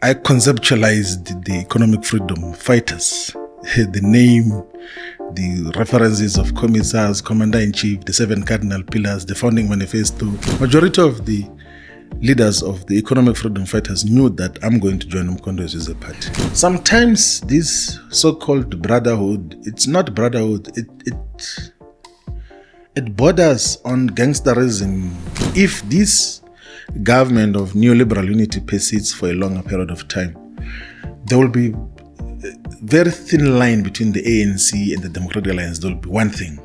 I conceptualized the economic freedom fighters, the name, the references of commissars, commander-in-chief, the 7 cardinal pillars, the founding manifesto. Majority of the leaders of the economic freedom fighters knew that I'm going to join Mkhondo's party. Sometimes this so-called brotherhood, it's not brotherhood, it borders on gangsterism. If this government of neoliberal unity persists for a longer period of time, there will be a very thin line between the ANC and the Democratic Alliance. There will be one thing.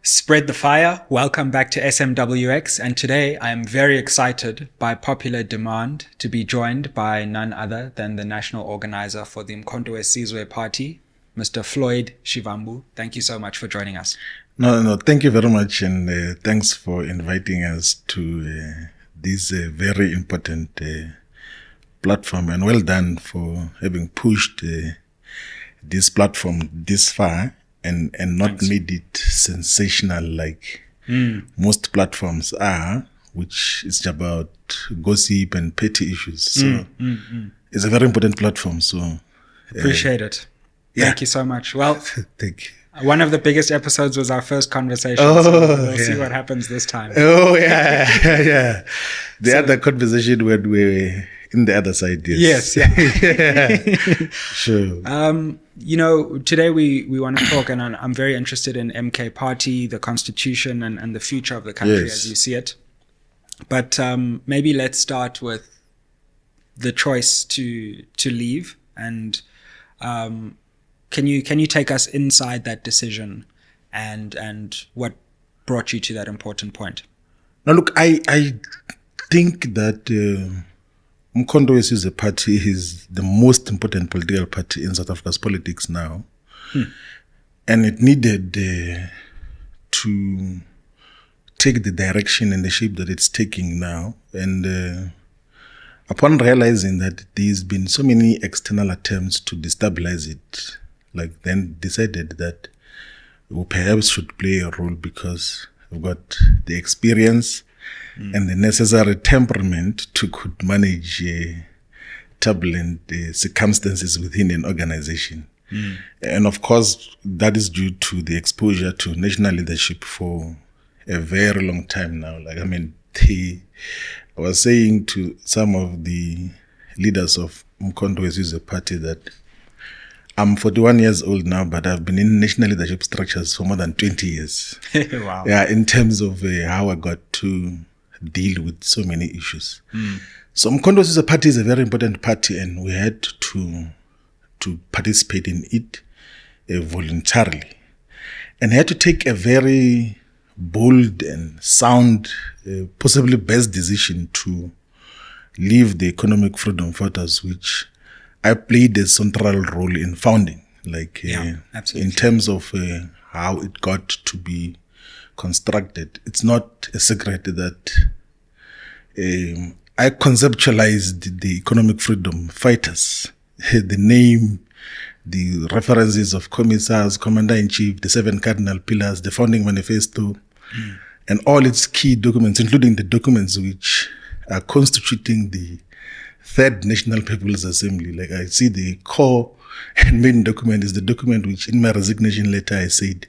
Spread the fire. Welcome back to SMWX, and today I am very excited by popular demand to be joined by none other than the national organizer for the Mkhonto Party, Mr. Floyd Shivambu. Thank you so much for joining us. No, thank you very much, and thanks for inviting us to this very important platform, and well done for having pushed this platform this far and not made it sensational like most platforms are, which is about gossip and petty issues. So it's a very important platform. So appreciate it. Yeah. Thank you so much. Well, thank you. One of the biggest episodes was our first conversation. Oh, so we'll see what happens this time. Oh, yeah. The other conversation when we were in the other side, yes. Yes. Sure. Today we want to talk, and I'm very interested in MK Party, the constitution, and the future of the country as you see it. But maybe let's start with the choice to leave, and can you take us inside that decision and what brought you to that important point? Now, look, I think that Mkhonto is a party is the most important political party in South Africa's politics now. And it needed to take the direction and the shape that it's taking now. And upon realizing that there's been so many external attempts to destabilize it, like then decided that we perhaps should play a role because we've got the experience and the necessary temperament to could manage turbulent circumstances within an organization. And of course, that is due to the exposure to national leadership for a very long time now. I was saying to some of the leaders of Mkhonto party that I'm 41 years old now, but I've been in national leadership structures for more than 20 years. Wow. Yeah, in terms of how I got to deal with so many issues. So Mkhonto party is a very important party, and we had to participate in it voluntarily, and had to take a very bold and sound, possibly best decision to leave the economic freedom fighters, which I played a central role in founding, in terms of how it got to be constructed. It's not a secret that I conceptualized the economic freedom fighters, the name, the references of commissars, commander-in-chief, the 7 cardinal pillars, the founding manifesto, and all its key documents, including the documents which are constituting the Third National People's Assembly. Like I see the core and main document is the document which in my resignation letter I said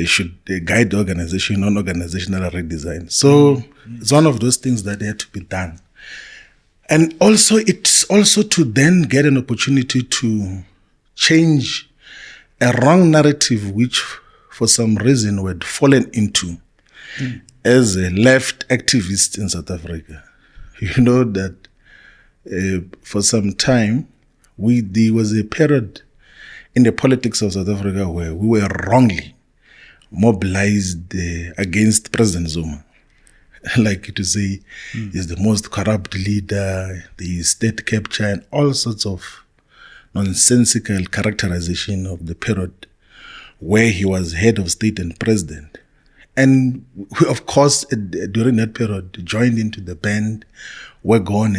should guide the organization on organizational redesign. So it's one of those things that had to be done. And also it's also to then get an opportunity to change a wrong narrative which for some reason we had fallen into as a left activist in South Africa. You know that for some time, there was a period in the politics of South Africa where we were wrongly mobilized against President Zuma. Like to say, he's the most corrupt leader, the state capture, and all sorts of nonsensical characterization of the period where he was head of state and president. And we, of course, during that period, joined into the band, were gone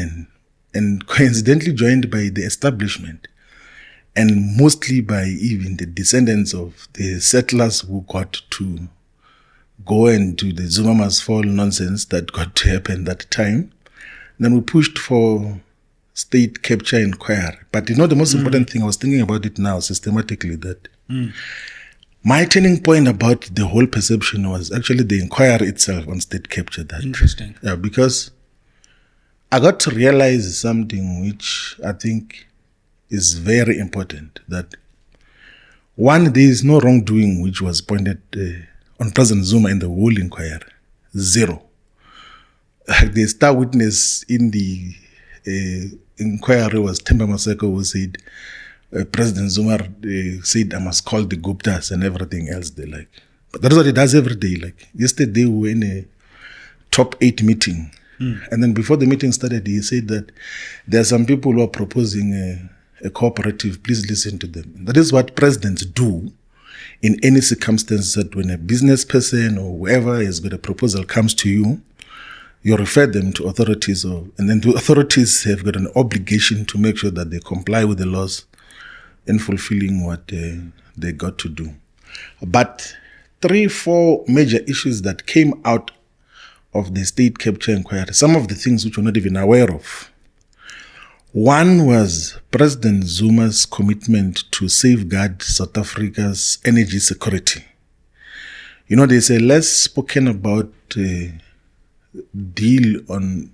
and coincidentally joined by the establishment and mostly by even the descendants of the settlers who got to go and do the Zuma must fall nonsense that got to happen that time. Then we pushed for state capture inquiry. But the most important thing, I was thinking about it now systematically, that my turning point about the whole perception was actually the inquiry itself on state capture. That interesting. Yeah, because I got to realize something which I think is very important, that one, there is no wrongdoing which was pointed on President Zuma in the whole inquiry. Zero. The star witness in the inquiry was Themba Maseko, who said President Zuma said I must call the Guptas and everything else they like. But that's what he does every day. Like yesterday we were in a top 8 meeting, and then before the meeting started, he said that there are some people who are proposing a cooperative. Please listen to them. That is what presidents do in any circumstance, that when a business person or whoever has got a proposal comes to you, you refer them to authorities, and then the authorities have got an obligation to make sure that they comply with the laws in fulfilling what they got to do. But 3-4 major issues that came out of the state capture inquiry, some of the things which we're not even aware of. One was President Zuma's commitment to safeguard South Africa's energy security. You know, there's a less spoken about deal on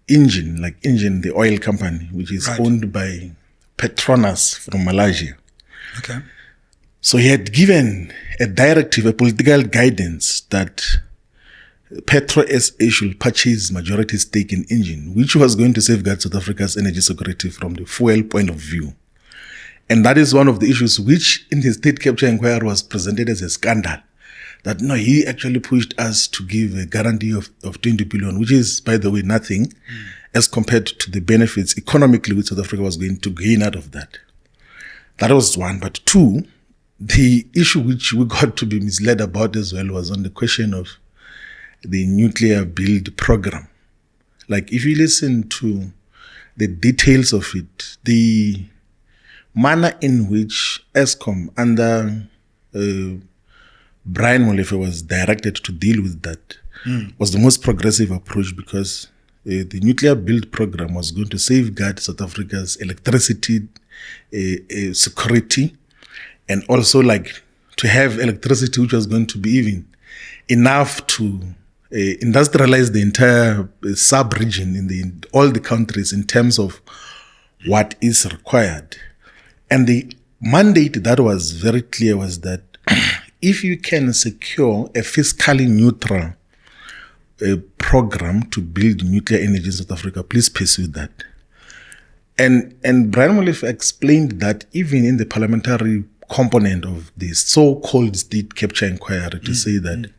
Engine, the oil company, which is owned by Petronas from Malaysia. Okay. So he had given a directive, a political guidance, that Petro SA should purchase majority stake in Engine, which was going to safeguard South Africa's energy security from the fuel point of view. And that is one of the issues which in the state capture inquiry was presented as a scandal. That no, he actually pushed us to give a guarantee of 20 billion, which is, by the way, nothing as compared to the benefits economically which South Africa was going to gain out of that. That was one. But two, the issue which we got to be misled about as well was on the question of the nuclear build program. Like, if you listen to the details of it, the manner in which Eskom under Brian Molefe was directed to deal with that was the most progressive approach, because the nuclear build program was going to safeguard South Africa's electricity security, and also to have electricity which was going to be even enough to industrialize the entire sub-region in all the countries in terms of what is required. And the mandate that was very clear was that if you can secure a fiscally neutral program to build nuclear energy in South Africa, please pursue that. And Brian Molefe explained that even in the parliamentary component of the so-called state capture inquiry, to say that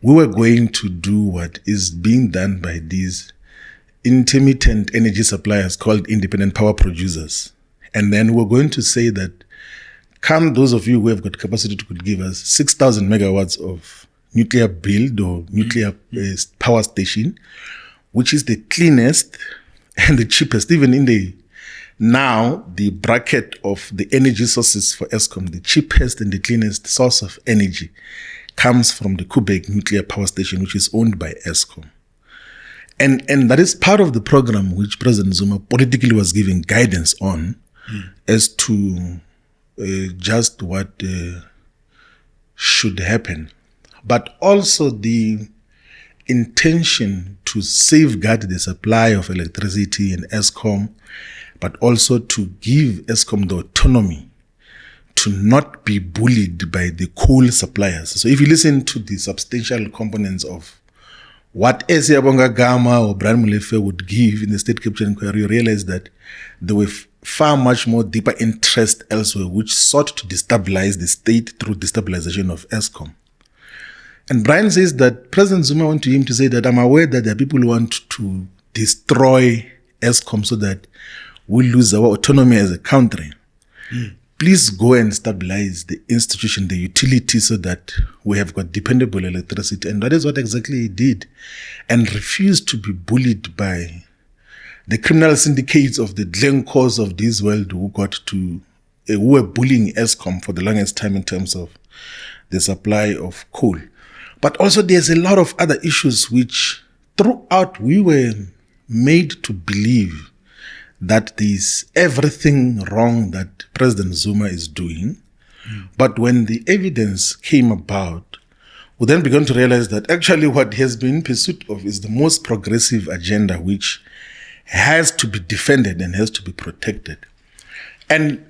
we were going to do what is being done by these intermittent energy suppliers called independent power producers. And then we're going to say that, come those of you who have got capacity to could give us 6,000 megawatts of nuclear build or nuclear power station, which is the cleanest and the cheapest, even in the bracket of the energy sources for Eskom, the cheapest and the cleanest source of energy comes from the Kubek nuclear power station, which is owned by Eskom. And that is part of the program which President Zuma politically was giving guidance on as to just what should happen. But also the intention to safeguard the supply of electricity in Eskom, but also to give Eskom the autonomy to not be bullied by the coal suppliers. So if you listen to the substantial components of what Esiabonga Gama or Brian Molefe would give in the state capture inquiry, you realize that there were far much more deeper interest elsewhere, which sought to destabilize the state through destabilization of Eskom. And Brian says that President Zuma went to him to say that, I'm aware that there are people who want to destroy Eskom so that we lose our autonomy as a country. Please go and stabilize the institution, the utility, so that we have got dependable electricity. And that is what exactly he did, and refused to be bullied by the criminal syndicates of the Glencores of this world who were bullying Eskom for the longest time in terms of the supply of coal. But also there's a lot of other issues which throughout we were made to believe that there's everything wrong that President Zuma is doing. But when the evidence came about, we then began to realize that actually what he has been in pursuit of is the most progressive agenda, which has to be defended and has to be protected. And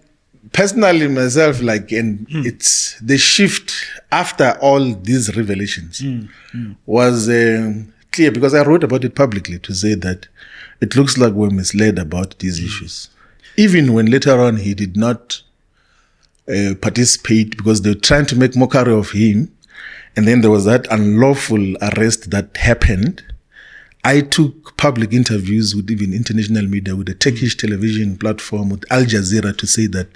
personally, myself, it's the shift after all these revelations was clear, because I wrote about it publicly to say that it looks like we're misled about these issues. Even when later on he did not participate because they were trying to make mockery of him, and then there was that unlawful arrest that happened. I took public interviews with even international media, with the Turkish television platform, with Al Jazeera, to say that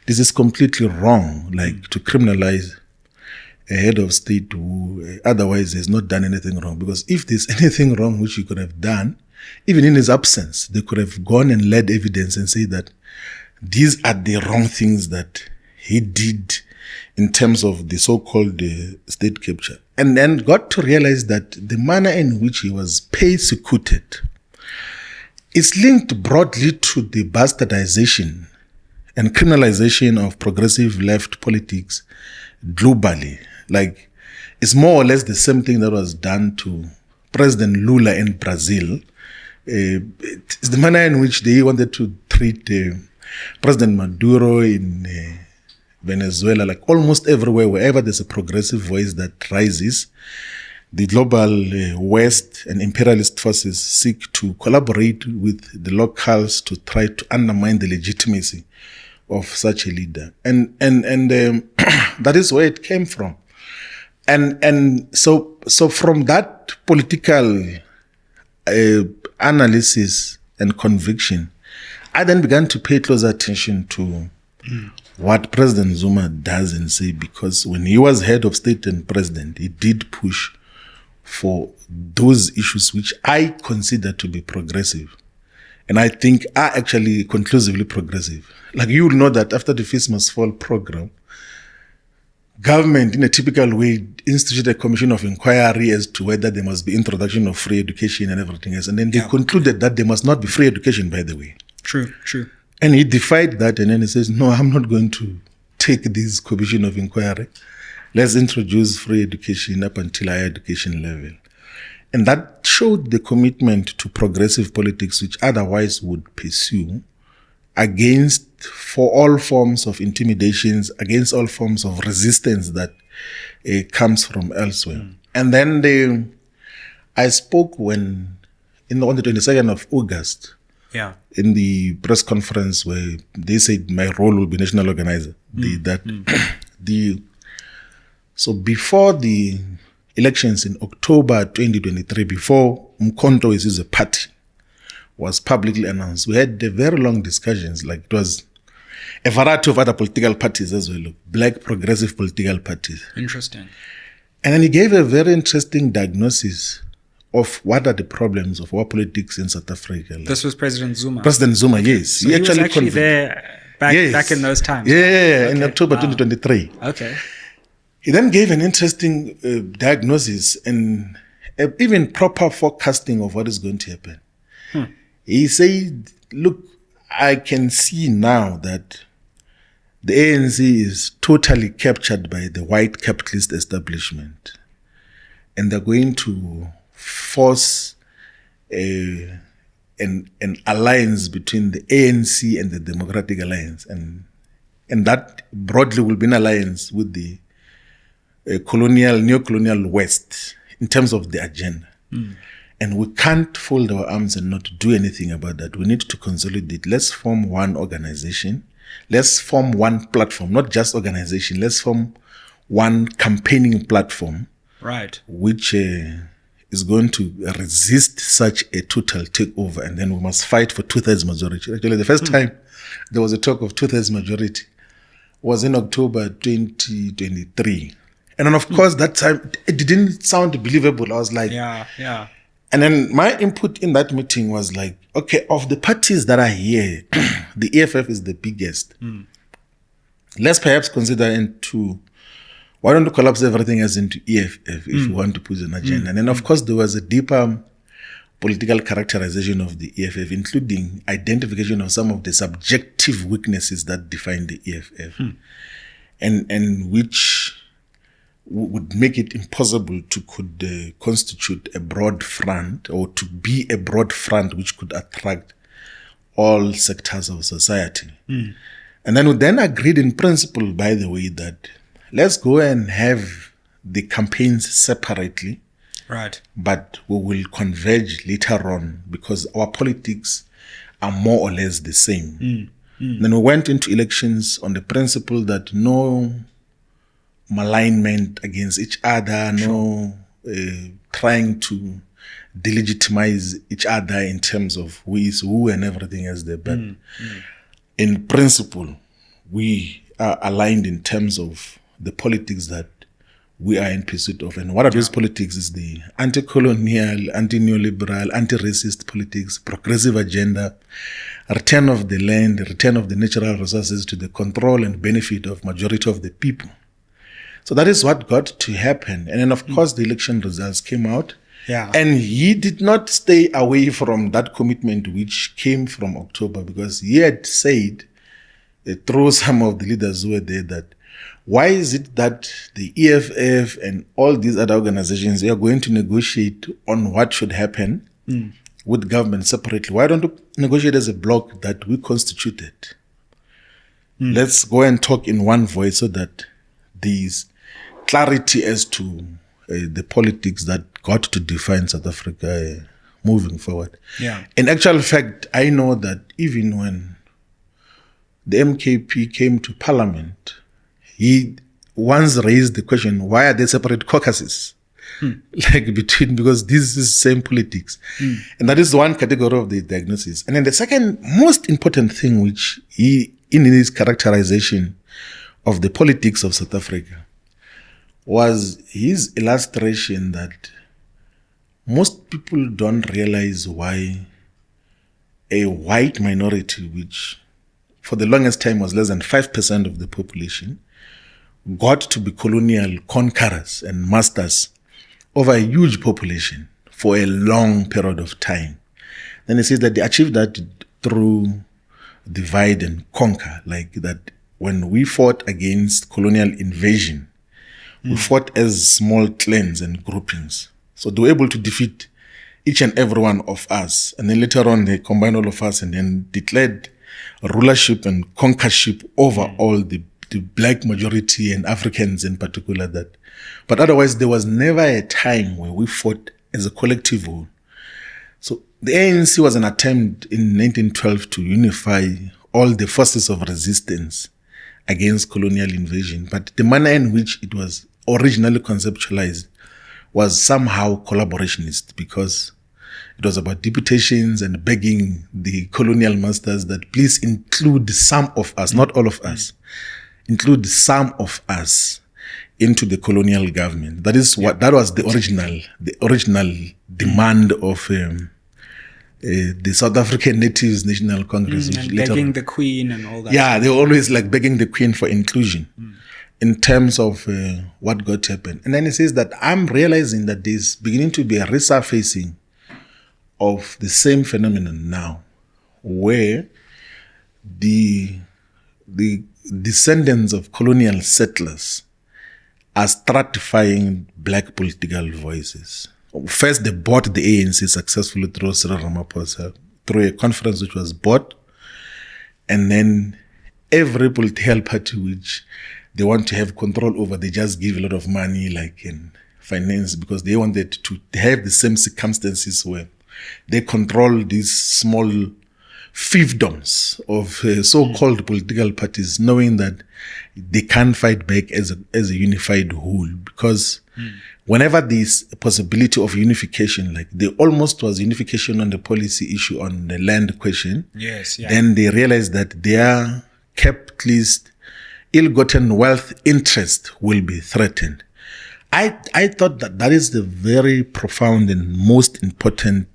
this is completely wrong, to criminalize a head of state who otherwise has not done anything wrong. Because if there's anything wrong which he could have done, even in his absence, they could have gone and led evidence and say that these are the wrong things that he did in terms of the so-called state capture. And then got to realize that the manner in which he was persecuted is linked broadly to the bastardization and criminalization of progressive left politics globally. It's more or less the same thing that was done to President Lula in Brazil. It's the manner in which they wanted to treat President Maduro in Venezuela, almost everywhere, wherever there's a progressive voice that rises, the global West and imperialist forces seek to collaborate with the locals to try to undermine the legitimacy of such a leader. And that is where it came from. And so from that political analysis and conviction, I then began to pay close attention to what President Zuma does and say, because when he was head of state and president, he did push for those issues which I consider to be progressive, and I think are actually conclusively progressive. You will know that after the Feast Must Fall program, government, in a typical way, instituted a commission of inquiry as to whether there must be introduction of free education and everything else. And then they concluded that there must not be free education, by the way. True. And he defied that, and then he says, no, I'm not going to take this commission of inquiry. Let's introduce free education up until higher education level. And that showed the commitment to progressive politics, which otherwise would pursue for all forms of intimidations, against all forms of resistance that comes from elsewhere. And then I spoke on the 22nd of August, in the press conference where they said my role will be national organizer. So before the elections in October 2023, before Umkhonto is a party was publicly announced, we had very long discussions. It was a variety of other political parties as well, black progressive political parties. Interesting. And then he gave a very interesting diagnosis of what are the problems of our politics in South Africa. This was President Zuma? President Zuma, yes. So he was actually there back in those times? Yeah, in October 2023. Okay. He then gave an interesting diagnosis and even proper forecasting of what is going to happen. He said, look, I can see now that the ANC is totally captured by the white capitalist establishment. And they're going to force an alliance between the ANC and the Democratic Alliance. And that broadly will be an alliance with the neo-colonial West in terms of the agenda. And we can't fold our arms and not do anything about that. We need to consolidate. Let's form one organization. Let's form one platform, not just organization. Let's form one campaigning platform. Right. Which is going to resist such a total takeover. And then we must fight for 2/3 majority. Actually, the first time there was a talk of 2/3 majority was in October 2023. And then, of course, that time, it didn't sound believable. I was like... Yeah. And then my input in that meeting was like, okay, of the parties that are here, the EFF is the biggest. Let's perhaps consider why don't you collapse everything as into EFF if you want to put an agenda? And then, of course, there was a deeper political characterization of the EFF, including identification of some of the subjective weaknesses that define the EFF, and which would make it impossible to constitute a broad front, or to be a broad front which could attract all sectors of society. And then we then agreed in principle, by the way, that let's go and have the campaigns separately. Right. But we will converge later on because our politics are more or less the same. Then we went into elections on the principle that no malignment against each other, no trying to delegitimize each other in terms of who is who and everything else there. But in principle, we are aligned in terms of the politics that we are in pursuit of. And what are those politics? Is the anti-colonial, anti-neoliberal, anti-racist politics, progressive agenda, return of the land, return of the natural resources to the control and benefit of majority of the people. So that is what got to happen. And then, of course, the election results came out. Yeah. And he did not stay away from that commitment which came from October, because he had said through some of the leaders who were there that why is it that the EFF and all these other organizations are going to negotiate on what should happen with government separately? Why don't we negotiate as a bloc that we constituted? Let's go and talk in one voice so that there's clarity as to the politics that got to define South Africa moving forward. Yeah. In actual fact, I know that even when the MKP came to parliament, he once raised the question, why are there separate caucuses? Because this is same politics. And that is one category of the diagnosis. And then the second most important thing, which he, in his characterization of the politics of South Africa, was his illustration that most people don't realize why a white minority, which for the longest time was less than 5% of the population, got to be colonial conquerors and masters over a huge population for a long period of time. Then he says that they achieved that through divide and conquer, like that when we fought against colonial invasion, we fought as small clans and groupings. So they were able to defeat each and every one of us. And then later on, they combined all of us and then declared rulership and conquerorship over all the black majority and Africans in particular. That, but otherwise, there was never a time where we fought as a collective whole. So the ANC was an attempt in 1912 to unify all the forces of resistance against colonial invasion. But the manner in which it was originally conceptualized was somehow collaborationist, because it was about deputations and begging the colonial masters that please include some of us, not all of us, include some of us into the colonial government. That is what that was the original demand of the South African Natives National Congress. And begging the Queen and all that. Yeah, they were always like begging the Queen for inclusion in terms of what got to happen. And then he says that I'm realizing that there's beginning to be a resurfacing of the same phenomenon now, where the descendants of colonial settlers are stratifying black political voices. First, they bought the ANC successfully through Cyril Ramaphosa, through a conference which was bought. And then every political party which they want to have control over, they just give a lot of money, like in finance, because they wanted to have the same circumstances where they control these small fiefdoms of so-called political parties, knowing that they can't fight back as a unified whole. Because whenever there's a possibility of unification, like there almost was unification on the policy issue on the land question, then they realized that their capitalist, ill-gotten wealth interest will be threatened. I thought that is the very profound and most important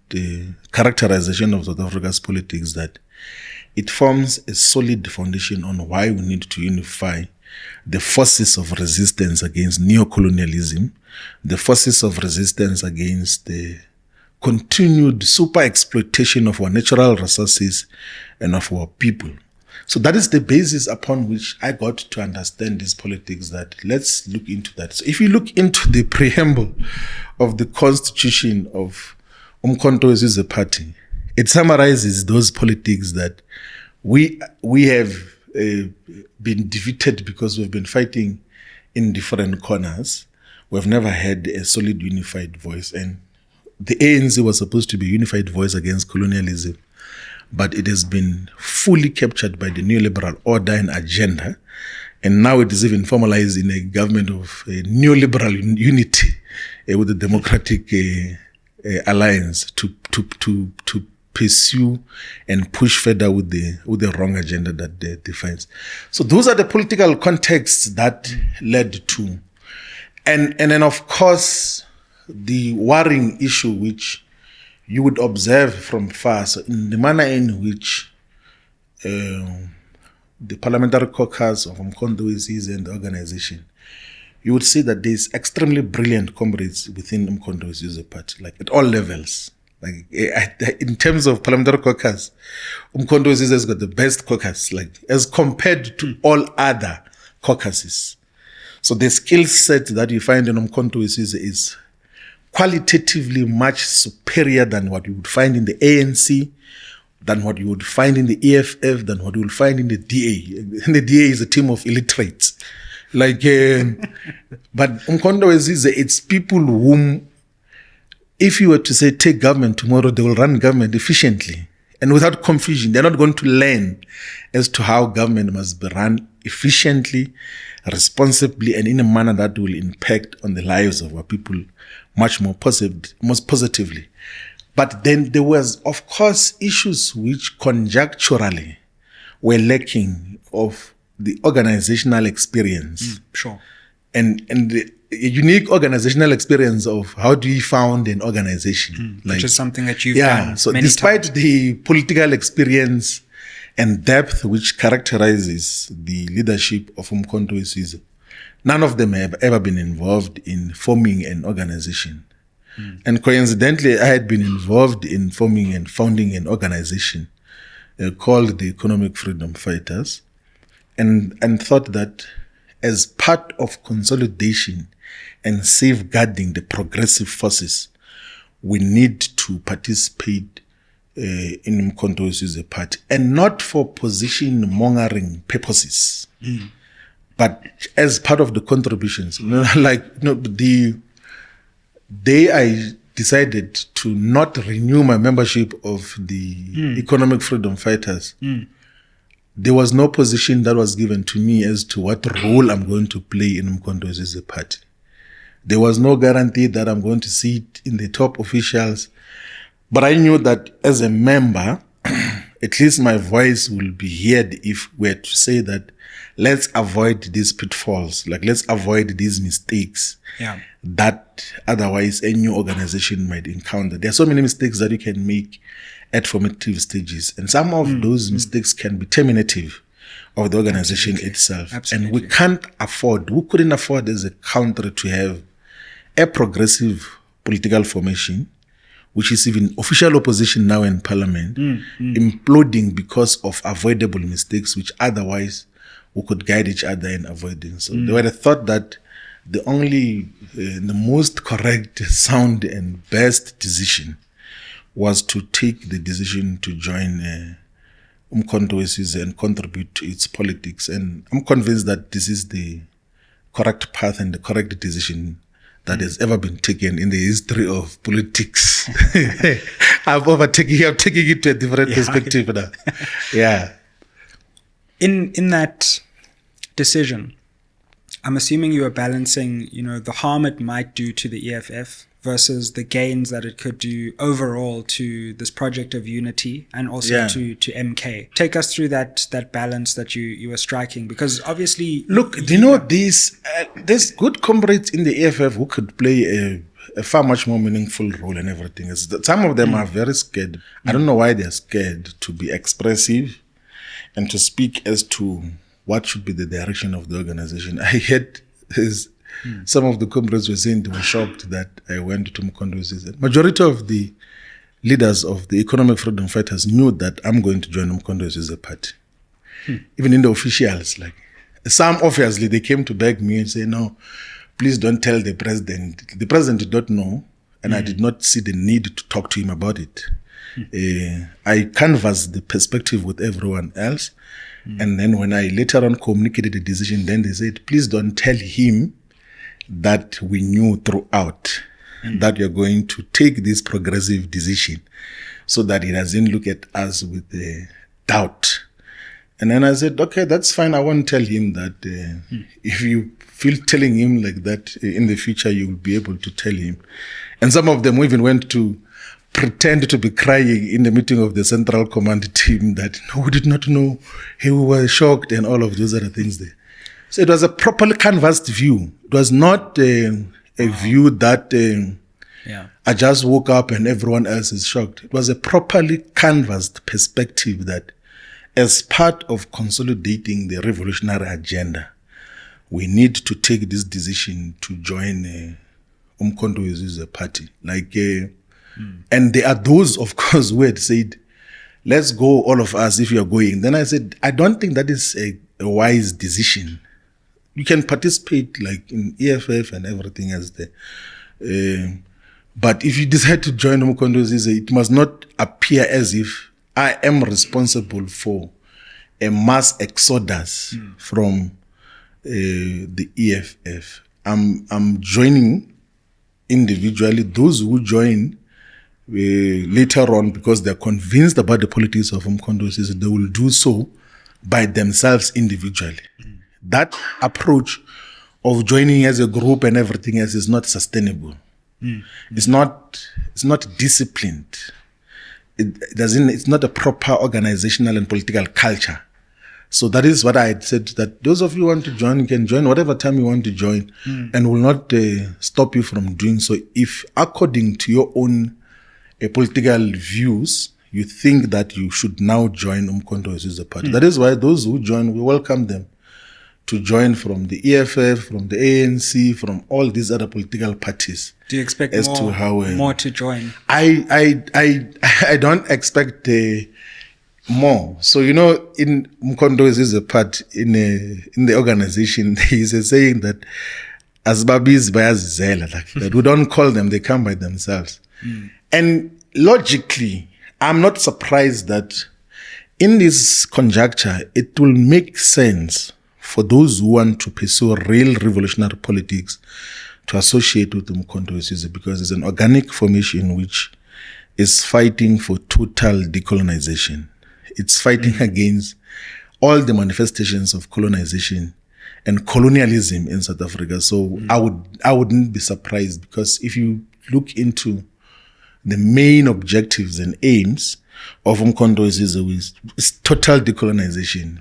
characterization of South Africa's politics, that it forms a solid foundation on why we need to unify the forces of resistance against neocolonialism, the forces of resistance against the continued super exploitation of our natural resources and of our people. So that is the basis upon which I got to understand this politics, that let's look into that. So if you look into the preamble of the constitution of Umkhonto weSizwe Party, it summarizes those politics that we have been defeated because we've been fighting in different corners. We've never had a solid unified voice, and the ANC was supposed to be a unified voice against colonialism, but it has been fully captured by the neoliberal order and agenda, and now it is even formalized in a government of a neoliberal unity with the Democratic Alliance to pursue and push further with the wrong agenda that they defines. So those are the political contexts that led to, and then of course the worrying issue which you would observe from far, so in the manner in which the parliamentary caucus of Umkhonto weSizwe and the organization, you would see that there's extremely brilliant comrades within Umkhonto weSizwe Party, like at all levels. Like in terms of parliamentary caucus, Umkhonto weSizwe has got the best caucus, like as compared to all other caucuses. So the skill set that you find in Umkhonto weSizwe is qualitatively much superior than what you would find in the ANC, than what you would find in the EFF, than what you would find in the DA. And the DA is a team of illiterates. Like, but Umkhonto weSizwe, it's people whom, if you were to say take government tomorrow, they will run government efficiently and without confusion. They're not going to learn as to how government must be run efficiently, responsibly, and in a manner that will impact on the lives of our people much more most positively. But then there was, of course, issues which conjuncturally were lacking of the organizational experience. Sure. And the unique organizational experience of how do you found an organization. Which is something that you've done so many despite times. the political experience and depth which characterizes the leadership of Umkhonto weSizwe, none of them have ever been involved in forming an organization. And coincidentally, I had been involved in forming and founding an organization called the Economic Freedom Fighters, and thought that as part of consolidation and safeguarding the progressive forces, we need to participate in Umkhonto weSizwe Party, and not for position mongering purposes, but as part of the contributions. The day I decided to not renew my membership of the Economic Freedom Fighters, there was no position that was given to me as to what role I'm going to play in Umkhonto weSizwe Party. There was no guarantee that I'm going to sit in the top officials, but I knew that as a member, at least my voice will be heard if we're to say that let's avoid these pitfalls, like let's avoid these mistakes that otherwise a new organization might encounter. There are so many mistakes that you can make at formative stages, and some of those mistakes can be terminative of the organization itself. And we couldn't afford as a country to have a progressive political formation, which is even official opposition now in parliament, imploding because of avoidable mistakes, which otherwise we could guide each other in avoiding. So they were thought that the only, the most correct, sound, and best decision was to take the decision to join Umkhonto weSizwe and contribute to its politics. And I'm convinced that this is the correct path and the correct decision that has ever been taken in the history of politics. I'm taking it to a different perspective now. Yeah. In that decision, I'm assuming you are balancing, the harm it might do to the EFF versus the gains that it could do overall to this project of unity and also to MK. Take us through that balance that you were striking, because obviously... Look, there's good comrades in the EFF who could play a far much more meaningful role in everything. Some of them are very scared. I don't know why they're scared to be expressive and to speak as to what should be the direction of the organization. I had some of the comrades were saying they were shocked that I went to Mkhondo's. Majority of the leaders of the economic freedom fighters knew that I'm going to join Mkhondo's party. Even in the officials, like some obviously they came to beg me and say, no, please don't tell the president. The president did not know, and I did not see the need to talk to him about it. I canvassed the perspective with everyone else. And then when I later on communicated the decision, then they said, please don't tell him that we knew throughout that you're going to take this progressive decision so that he doesn't look at us with doubt. And then I said, okay, that's fine. I won't tell him that. If you feel telling him like that in the future, you will be able to tell him. And some of them even went to pretend to be crying in the meeting of the Central Command team that, no, we did not know. We were shocked and all of those other things there. So it was a properly canvassed view. It was not a view that I just woke up and everyone else is shocked. It was a properly canvassed perspective that as part of consolidating the revolutionary agenda, we need to take this decision to join Mkhondo's party. And there are those, of course, who had said, let's go, all of us, if you're going. Then I said, I don't think that is a wise decision. You can participate like in EFF and everything else there. But if you decide to join Mkhondo's, it must not appear as if I am responsible for a mass exodus from the EFF. I'm joining individually. Those who join later on, because they're convinced about the politics of Mkhondo's, they will do so by themselves individually. That approach of joining as a group and everything else is not sustainable. It's not disciplined. It's not a proper organizational and political culture. So that is what I had said, that those of you who want to join, you can join whatever time you want to join, and will not stop you from doing so. If according to your own political views, you think that you should now join Mkhondo's party. That is why those who join, we welcome them to join from the EFF, from the ANC, from all these other political parties. Do you expect more to join? I don't expect more. So, in Mkhondo's part, in the organization, there is a saying that Asbabis bayazizela, like that. We don't call them, they come by themselves. And logically, I'm not surprised that in this conjuncture, it will make sense for those who want to pursue real revolutionary politics to associate with Mkhondo's, because it's an organic formation which is fighting for total decolonization. It's fighting against all the manifestations of colonization and colonialism in South Africa. So I wouldn't be surprised, because if you look into the main objectives and aims of Mkhondo's is total decolonization.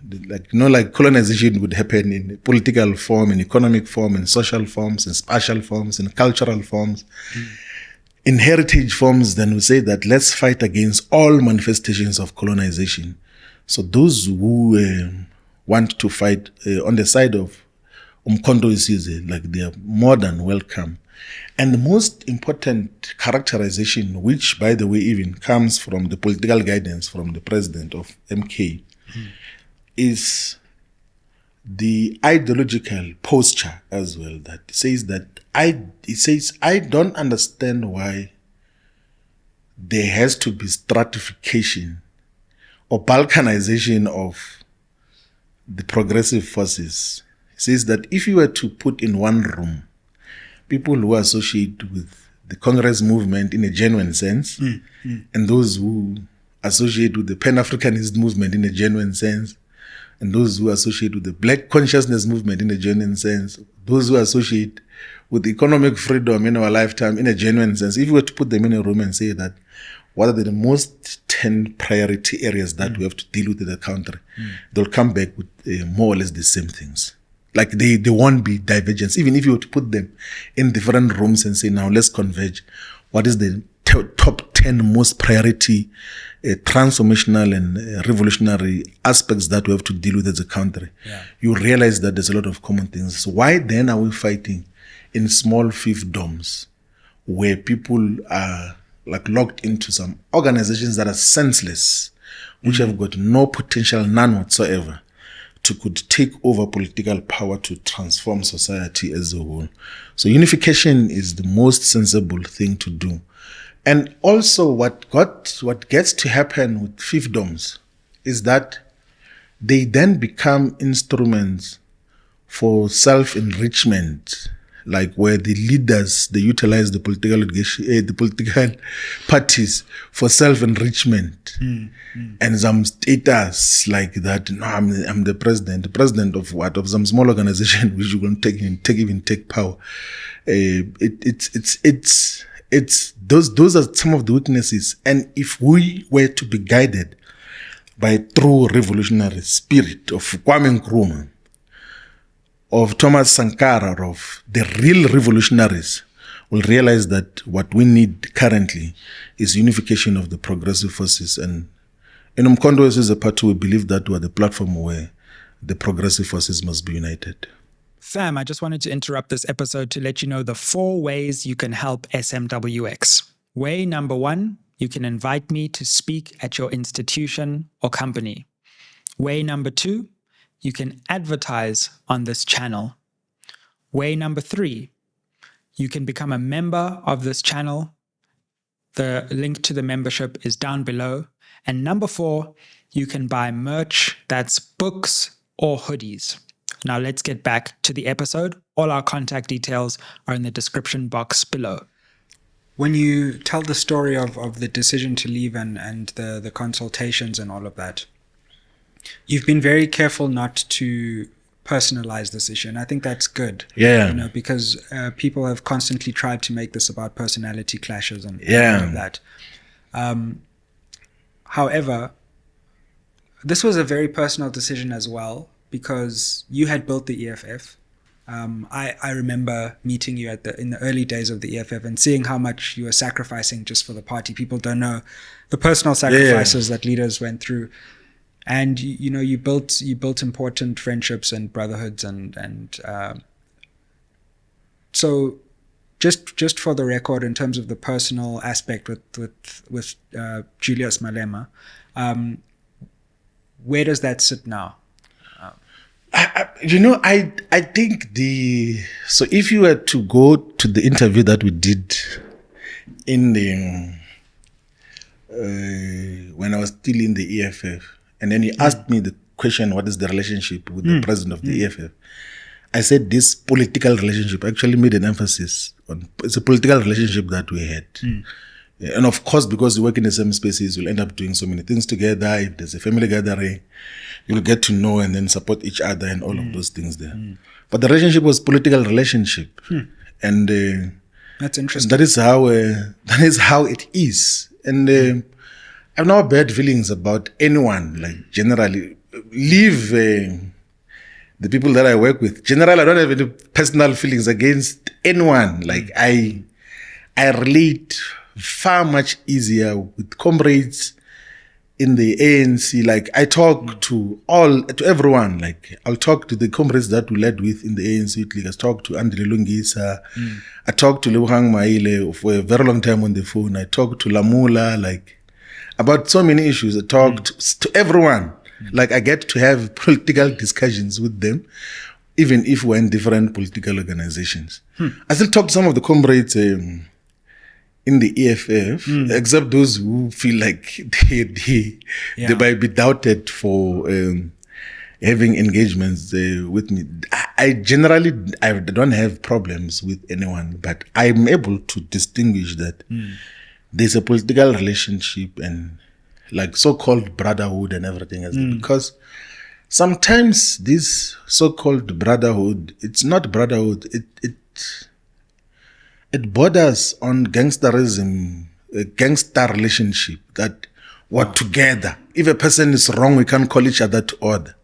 Like colonization would happen in political form, in economic form, in social forms, in spatial forms, in cultural forms, in heritage forms. Then we say that let's fight against all manifestations of colonization. So those who want to fight on the side of Mkhondo's, they are more than welcome. And the most important characterization, which, by the way, even comes from the political guidance from the president of MK, is the ideological posture as well. That says I don't understand why there has to be stratification or balkanization of the progressive forces. It says that if you were to put in one room people who associate with the Congress movement in a genuine sense, and those who associate with the Pan-Africanist movement in a genuine sense, and those who associate with the Black consciousness movement in a genuine sense, those who associate with economic freedom in our lifetime in a genuine sense, if you were to put them in a room and say that, what are the most 10 priority areas that we have to deal with in the country, they'll come back with more or less the same things. Like they won't be divergence. Even if you were to put them in different rooms and say, now let's converge. What is the top 10 most priority transformational and revolutionary aspects that we have to deal with as a country? You realize that there's a lot of common things. So why then are we fighting in small fiefdoms where people are like locked into some organizations that are senseless, which have got no potential, none whatsoever, to could take over political power to transform society as a whole. So unification is the most sensible thing to do. And also what gets to happen with fiefdoms is that they then become instruments for self-enrichment, like where the leaders, they utilize the political parties for self-enrichment and some status like that. No, I'm the president of what? Of some small organization which you will take power. Those are some of the weaknesses. And if we were to be guided by a true revolutionary spirit of Kwame Nkrumah, of Thomas Sankara, of the real revolutionaries, will realize that what we need currently is unification of the progressive forces. And in Umkhonto as a party, we believe that we're the platform where the progressive forces must be united. Fam, I just wanted to interrupt this episode to let you know the 4 ways you can help SMWX. Way number 1, you can invite me to speak at your institution or company. Way number 2, you can advertise on this channel. Way number 3, you can become a member of this channel. The link to the membership is down below. And number 4, you can buy merch, that's books or hoodies. Now let's get back to the episode. All our contact details are in the description box below. When you tell the story of the decision to leave and the consultations and all of that, you've been very careful not to personalize this issue, and I think that's good. Yeah, because people have constantly tried to make this about personality clashes and all of that. However, this was a very personal decision as well, because you had built the EFF. I remember meeting you in the early days of the EFF and seeing how much you were sacrificing just for the party. People don't know the personal sacrifices that leaders went through. And you built important friendships and brotherhoods and so just for the record, in terms of the personal aspect with Julius Malema, where does that sit now? I think so if you were to go to the interview that we did in the when I was still in the EFF, and then you asked me the question, what is the relationship with the president of the EFF? I said this political relationship, actually made an emphasis on, it's a political relationship that we had. And of course, because we work in the same spaces, we'll end up doing so many things together. If there's a family gathering, you'll get to know and then support each other and all of those things there. But the relationship was political relationship. And that's interesting. That is how it is. And I have no bad feelings about anyone, like generally. Leave the people that I work with. Generally, I don't have any personal feelings against anyone. Like I relate far much easier with comrades in the ANC. Like I talk to everyone. Like I'll talk to the comrades that we led with in the ANC. Like I talk to Andile Lungisa. I talk to Lebogang Maile for a very long time on the phone. I talk to Lamula, like about so many issues. I talk to everyone. Like I get to have political discussions with them, even if we're in different political organizations. I still talk to some of the comrades in the EFF, except those who feel like they might be doubted for having engagements with me. I don't have problems with anyone, but I'm able to distinguish that there's a political relationship and like so-called brotherhood and everything else. Because sometimes this so-called brotherhood, it's not brotherhood. It borders on gangsterism, a gangster relationship that we're together. If a person is wrong, we can't call each other to order.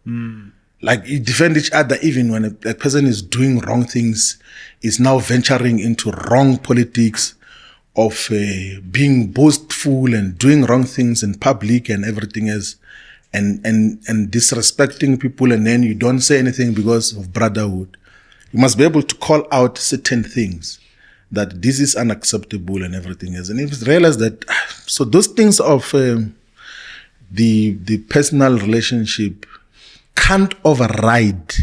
Like you defend each other even when a person is doing wrong things, is now venturing into wrong politics of being boastful and doing wrong things in public and everything else, and disrespecting people, and then you don't say anything because of brotherhood. You must be able to call out certain things that this is unacceptable and everything else. And if you realize that, so those things of the personal relationship can't override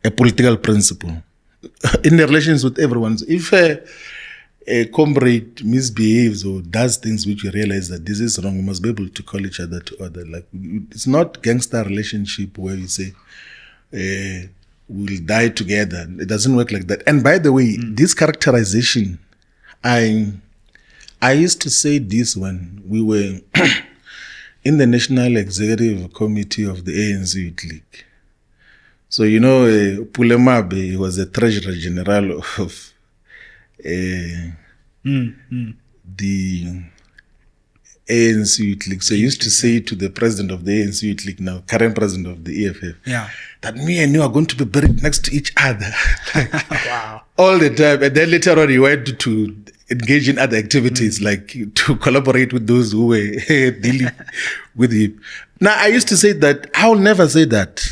a political principle in the relations with everyone. So if a comrade misbehaves or does things which you realize that this is wrong, you must be able to call each other to order. Like, it's not gangster relationship where you say, we'll die together. It doesn't work like that. And by the way, this characterization, I used to say this when we were in the National Executive Committee of the ANC Youth League. So, Pulemabe was the Treasurer General of the ANC Youth League. So I used to say to the president of the ANC Youth League, now current president of the EFF, that me and you are going to be buried next to each other. Wow. All the time. And then later on he went to engage in other activities, like to collaborate with those who were dealing with him. Now I used to say that I'll never say that.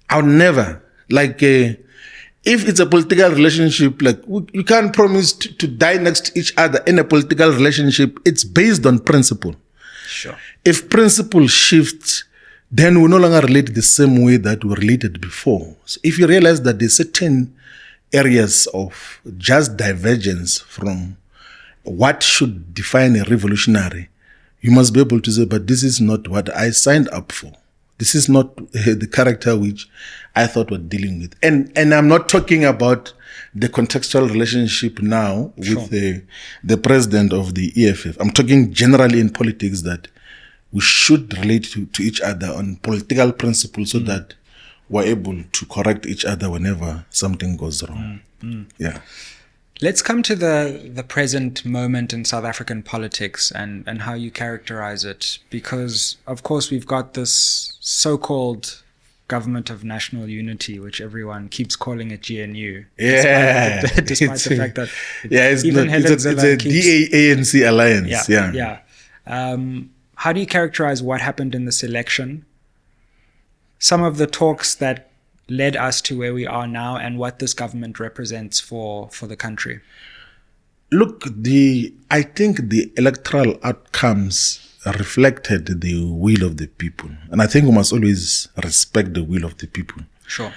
I'll never. Like if it's a political relationship, like you can't promise to die next to each other in a political relationship. It's based on principle. Sure. If principle shifts, then we no longer relate the same way that we related before. So if you realize that there's certain areas of just divergence from what should define a revolutionary, you must be able to say, but this is not what I signed up for. This is not the character which I thought we're dealing with. And I'm not talking about the contextual relationship now with the president of the EFF. I'm talking generally in politics that we should relate to each other on political principles so that we're able to correct each other whenever something goes wrong. Yeah. Let's come to the present moment in South African politics and how you characterize it. Because, of course, we've got this so-called government of national unity, which everyone keeps calling it GNU. Yeah. Despite the fact that it's a DA-ANC alliance. Yeah. How do you characterize what happened in this election? Some of the talks that led us to where we are now and what this government represents for the country? Look, I think the electoral outcomes reflected the will of the people. And I think we must always respect the will of the people. Sure.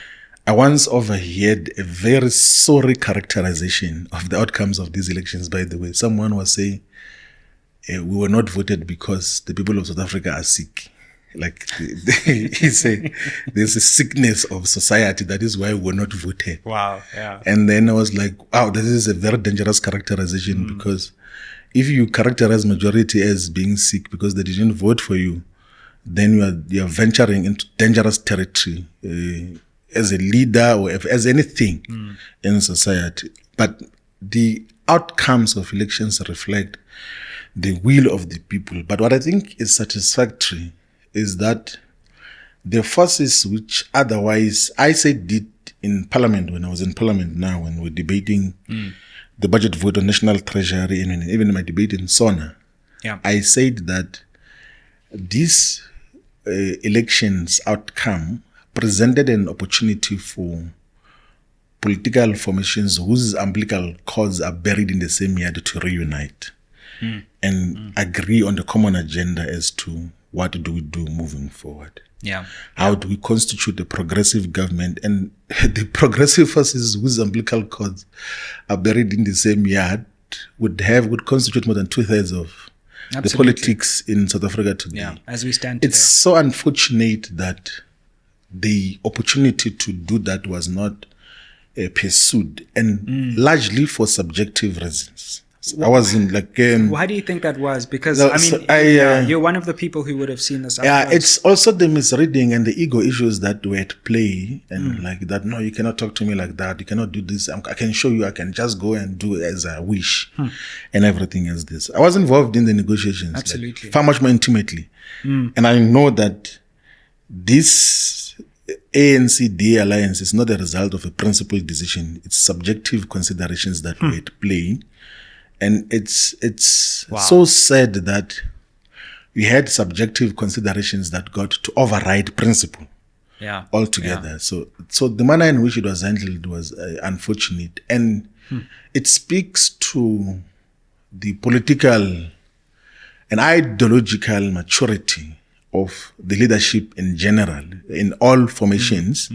I once overheard a very sorry characterization of the outcomes of these elections, by the way. Someone was saying, we were not voted because the people of South Africa are sick. Like he said, there's a sickness of society. That is why we're not voted. Wow. Yeah. And then I was like, wow, this is a very dangerous characterization because if you characterize majority as being sick because they didn't vote for you, then you are venturing into dangerous territory as a leader or as anything in society. But the outcomes of elections reflect the will of the people. But what I think is satisfactory is that the forces which otherwise, I said it in Parliament when I was in Parliament now, when we're debating the budget vote on national treasury, and even in my debate in SONA, I said that this election's outcome presented an opportunity for political formations whose umbilical cords are buried in the same yard to reunite and agree on the common agenda as to what do we do moving forward. How do we constitute a progressive government? And the progressive forces whose umbilical cords are buried in the same yard would constitute more than 2/3 of the politics in South Africa today. As we stand today. It's so unfortunate that the opportunity to do that was not pursued, and largely for subjective reasons. So I was in why do you think that was? Because you're one of the people who would have seen this. It's also the misreading and the ego issues that were at play, and like that. No, you cannot talk to me like that. You cannot do this. I can show you. I can just go and do as I wish, and everything as this. I was involved in the negotiations, absolutely, far much more intimately, and I know that this ANC-DA alliance is not a result of a principled decision. It's subjective considerations that were at play. And it's so sad that we had subjective considerations that got to override principle. altogether. So the manner in which it was handled was unfortunate, and it speaks to the political and ideological maturity of the leadership in general, in all formations,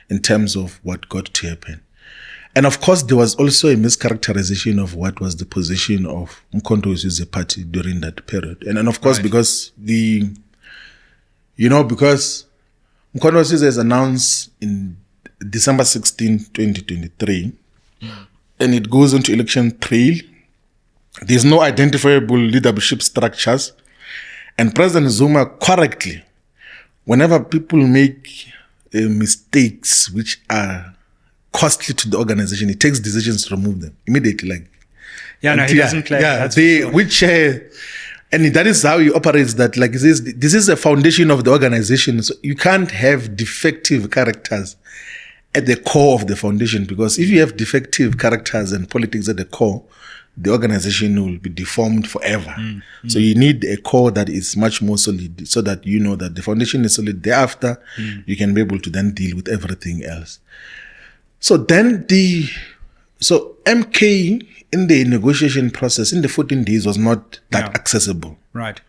in terms of what got to happen. And of course, there was also a mischaracterization of what was the position of Mkhonto-Wesley's party during that period. And of course, because because Mkhonto-Wesley has announced in December 16, 2023, and it goes into election trail, there's no identifiable leadership structures. And President Zuma correctly, whenever people make mistakes which are costly to the organization, he takes decisions to remove them immediately. He doesn't play. And that is how he operates. That this is a foundation of the organization. So you can't have defective characters at the core of the foundation, because if you have defective characters and politics at the core, the organization will be deformed forever. So you need a core that is much more solid, so that you know that the foundation is solid. Thereafter, you can be able to then deal with everything else. So then MK in the negotiation process in the 14 days was not that accessible. Right.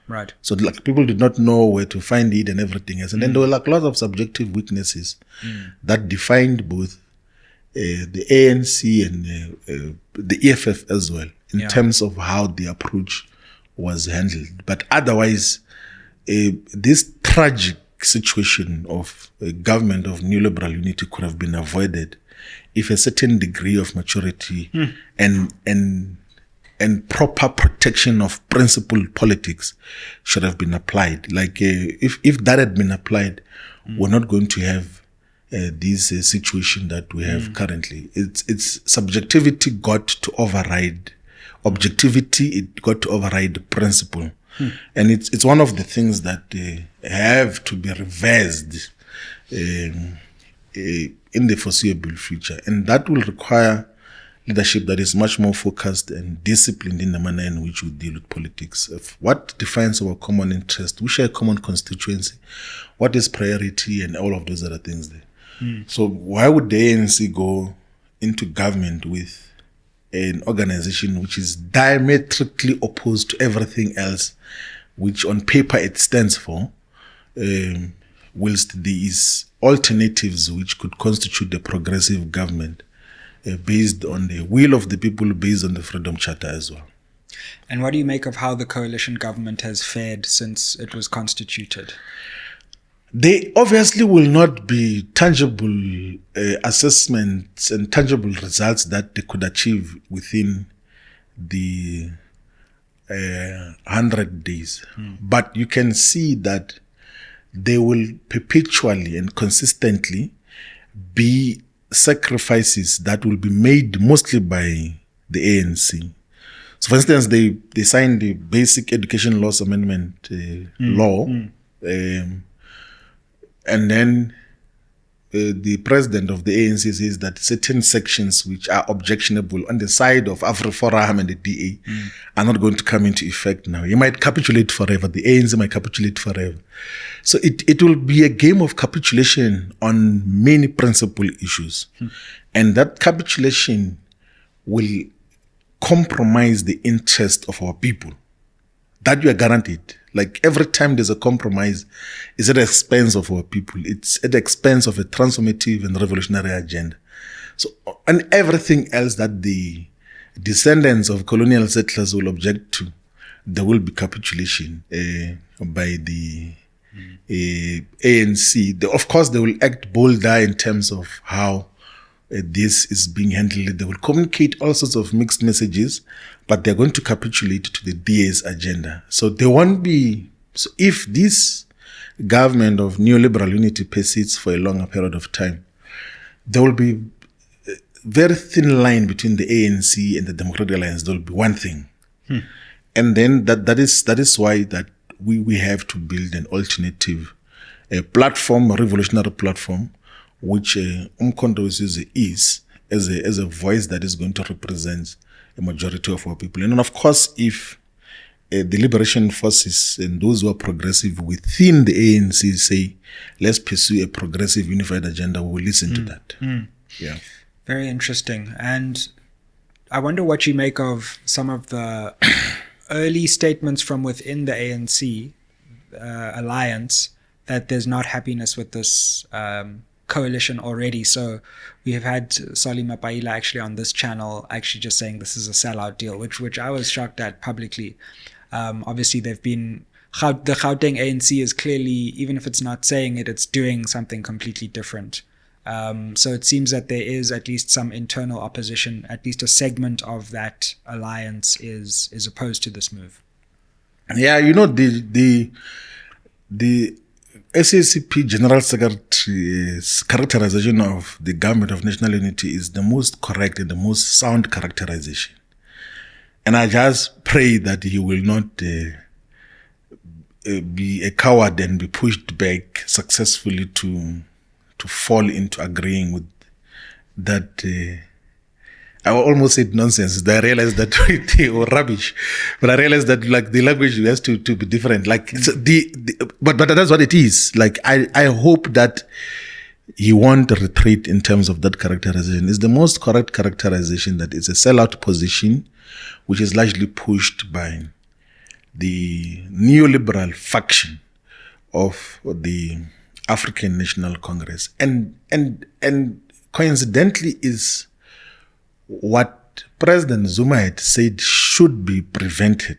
So people did not know where to find it and everything else. And then there were lots of subjective weaknesses that defined both the ANC and the EFF as well, in terms of how the approach was handled. But otherwise, this tragic situation of a government of neoliberal unity could have been avoided if a certain degree of maturity and proper protection of principled politics should have been applied. If that had been applied, we're not going to have this situation that we have currently. It's subjectivity got to override objectivity. It got to override principle, and it's one of the things that have to be reversed in the foreseeable future, and that will require leadership that is much more focused and disciplined in the manner in which we deal with politics. What defines our common interest? We share a common constituency. What is priority, and all of those other things there. So why would the ANC go into government with an organization which is diametrically opposed to everything else, which on paper it stands for, whilst there is alternatives which could constitute a progressive government based on the will of the people, based on the Freedom Charter as well. And what do you make of how the coalition government has fared since it was constituted? They obviously will not be tangible assessments and tangible results that they could achieve within the 100 days. But you can see that they will perpetually and consistently be sacrifices that will be made mostly by the ANC. So, for instance, they signed the Basic Education Laws Amendment law, and then the president of the ANC says that certain sections which are objectionable on the side of AfriForum and the DA are not going to come into effect now. You might capitulate forever. The ANC might capitulate forever. So it will be a game of capitulation on many principal issues. And that capitulation will compromise the interest of our people. That you are guaranteed. Like every time there's a compromise, it's at the expense of our people. It's at the expense of a transformative and revolutionary agenda. So, and everything else that the descendants of colonial settlers will object to, there will be capitulation by the ANC. Of course, they will act bolder in terms of how this is being handled. They will communicate all sorts of mixed messages, but they're going to capitulate to the DA's agenda. So they won't be. So if this government of neoliberal unity persists for a longer period of time, there will be a very thin line between the ANC and the Democratic Alliance. There will be one thing, and then that is why that we have to build an alternative, a platform, a revolutionary platform, which Mkhonto-Wesley is as a voice that is going to represent a majority of our people. And then, of course, if the liberation forces and those who are progressive within the ANC say, let's pursue a progressive unified agenda, we will listen to that. Yeah. Very interesting. And I wonder what you make of some of the early statements from within the ANC alliance that there's not happiness with this coalition already. So we have had Solly Mapaila actually on this channel actually just saying this is a sellout deal, which I was shocked at publicly. Obviously, they've been the Gauteng ANC is clearly, even if it's not saying it, it's doing something completely different. So it seems that there is at least some internal opposition, at least a segment of that alliance is opposed to this move. Yeah, you know, the SACP General Secretary's characterization of the Government of National Unity is the most correct and the most sound characterization. And I just pray that he will not be a coward and be pushed back successfully to fall into agreeing with that. I almost said nonsense. I realized that or rubbish, but I realized that like the language has to be different. Like so but that's what it is. Like I hope that he won't retreat in terms of that characterization. It's the most correct characterization that it's a sellout position, which is largely pushed by the neoliberal faction of the African National Congress, and coincidentally is what President Zuma had said should be prevented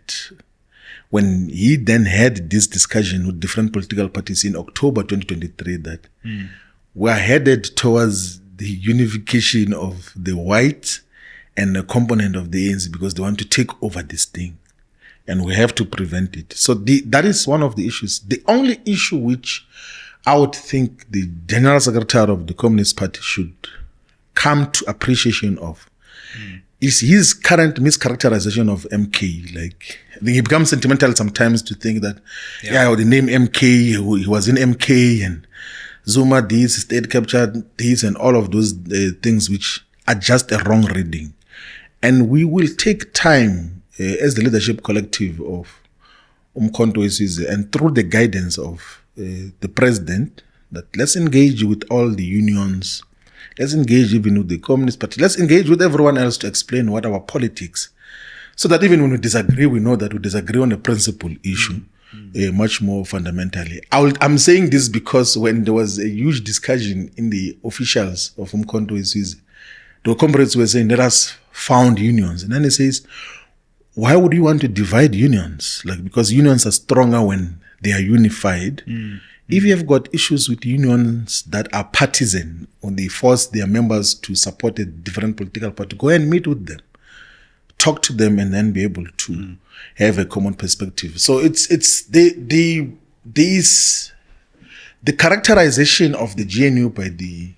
when he then had this discussion with different political parties in October 2023 that we're headed towards the unification of the white and a component of the ANC because they want to take over this thing and we have to prevent it. So that is one of the issues. The only issue which I would think the General Secretary of the Communist Party should come to appreciation of is his current mischaracterization of MK. Like, I think he becomes sentimental sometimes to think that, the name MK, he was in MK and Zuma this, state capture this, and all of those things which are just a wrong reading. And we will take time as the leadership collective of Umkhonto weSizwe and through the guidance of the president that let's engage with all the unions. Let's engage even with the Communist Party. Let's engage with everyone else to explain what our politics, so that even when we disagree, we know that we disagree on a principal issue, much more fundamentally. I'm saying this because when there was a huge discussion in the officials of Umkhonto weSizwe, the comrades were saying, let us found unions. And then he says, why would you want to divide unions? Like, because unions are stronger when they are unified. If you have got issues with unions that are partisan or they force their members to support a different political party, go and meet with them, talk to them, and then be able to have a common perspective. So it's the characterization of the GNU by the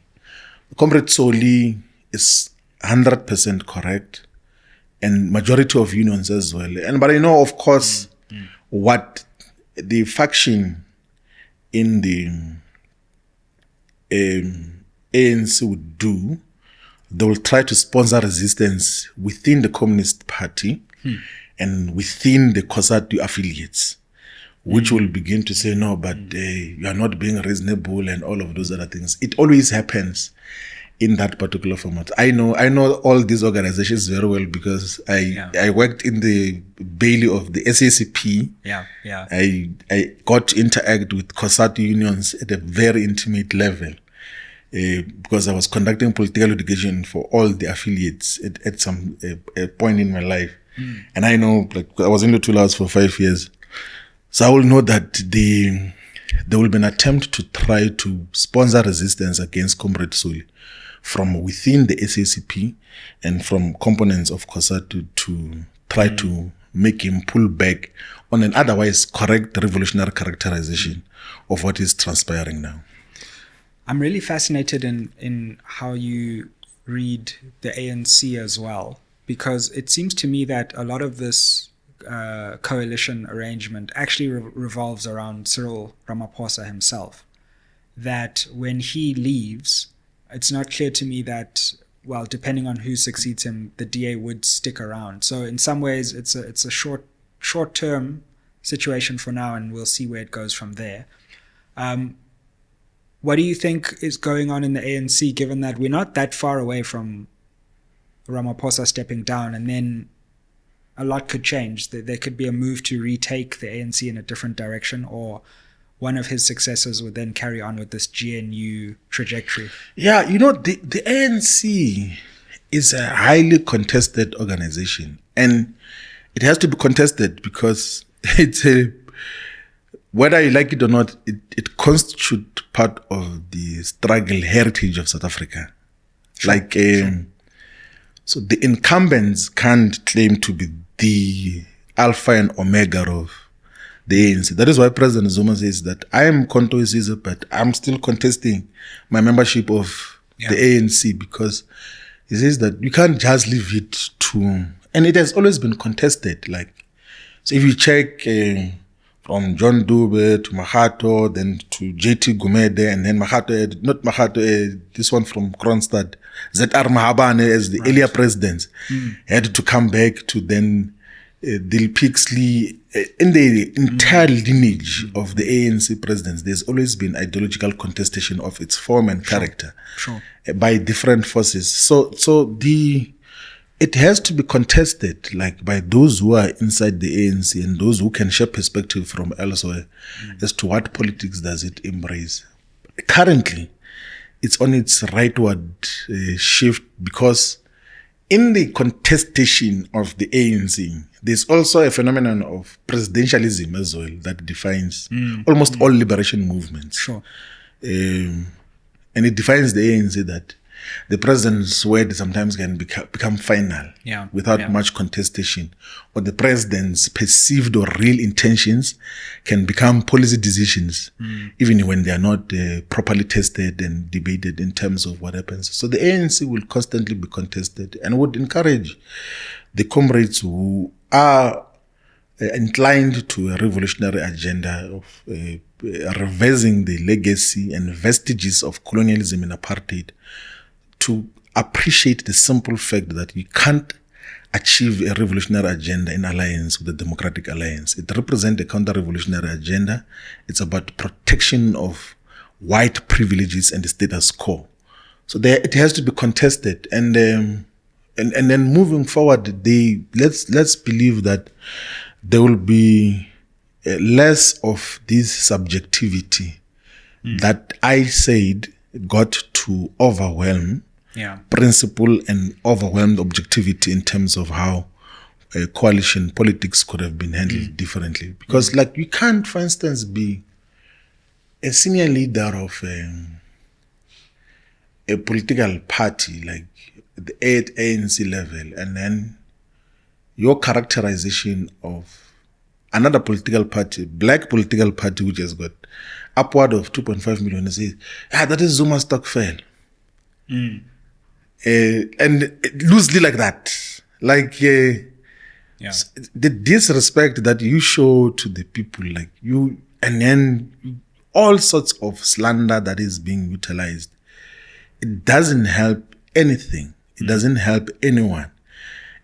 Comrade Soli is 100% correct, and majority of unions as well. But I know, of course, what the faction in the ANC would do, they will try to sponsor resistance within the Communist Party and within the COSATU affiliates, which will begin to say, no, but you are not being reasonable and all of those other things. It always happens in that particular format. I know all these organizations very well because I worked in the Bailey of the SACP. I got to interact with COSATU unions at a very intimate level because I was conducting political education for all the affiliates at some point in my life. And I know, like, I was in the 2 hours for 5 years. So I will know that there will be an attempt to try to sponsor resistance against Comrade Soli from within the SACP and from components of COSATU to try to make him pull back on an otherwise correct revolutionary characterization of what is transpiring now. I'm really fascinated in how you read the ANC as well, because it seems to me that a lot of this coalition arrangement actually revolves around Cyril Ramaphosa himself. That when he leaves, it's not clear to me that, well, depending on who succeeds him, the DA would stick around. So in some ways, it's a short-term situation for now, and we'll see where it goes from there. What do you think is going on in the ANC, given that we're not that far away from Ramaphosa stepping down, and then a lot could change? There could be a move to retake the ANC in a different direction, or one of his successors would then carry on with this GNU trajectory. Yeah, the ANC is a highly contested organization, and it has to be contested because it's whether you like it or not, it constitutes part of the struggle heritage of South Africa. Sure. So the incumbents can't claim to be the alpha and omega of the ANC. That is why President Zuma says that I am Conto Isiza, but I'm still contesting my membership of the ANC, because he says that you can't just leave it to, and it has always been contested. So if you check from John Dube to Mahato, then to JT Gumede, and then this one from Kronstadt, ZR Mahabane as the earlier presidents, had to come back to then Dil Pixley. In the entire lineage of the ANC presidents, there's always been ideological contestation of its form and character by different forces. So it has to be contested, by those who are inside the ANC and those who can share perspective from elsewhere as to what politics does it embrace. Currently, it's on its rightward shift, because in the contestation of the ANC, there's also a phenomenon of presidentialism as well that defines almost all liberation movements. And it defines the ANC that the president's word sometimes can become final without much contestation, or the president's perceived or real intentions can become policy decisions, even when they are not properly tested and debated in terms of what happens. So the ANC will constantly be contested, and would encourage the comrades who are inclined to a revolutionary agenda of reversing the legacy and vestiges of colonialism and apartheid to appreciate the simple fact that you can't achieve a revolutionary agenda in alliance with the Democratic Alliance. It represents a counter-revolutionary agenda. It's about protection of white privileges and the status quo. So it has to be contested, and then moving forward, let's believe that there will be less of this subjectivity that I said got to overwhelm principle and overwhelmed objectivity in terms of how coalition politics could have been handled differently. Because you can't, for instance, be a senior leader of a political party like the ANC level, and then your characterization of another political party, black political party, which has got upward of 2.5 million, and say, that is Zuma's stock fell. And loosely like that. The disrespect that you show to the people, and then all sorts of slander that is being utilized. It doesn't help anything. It doesn't help anyone.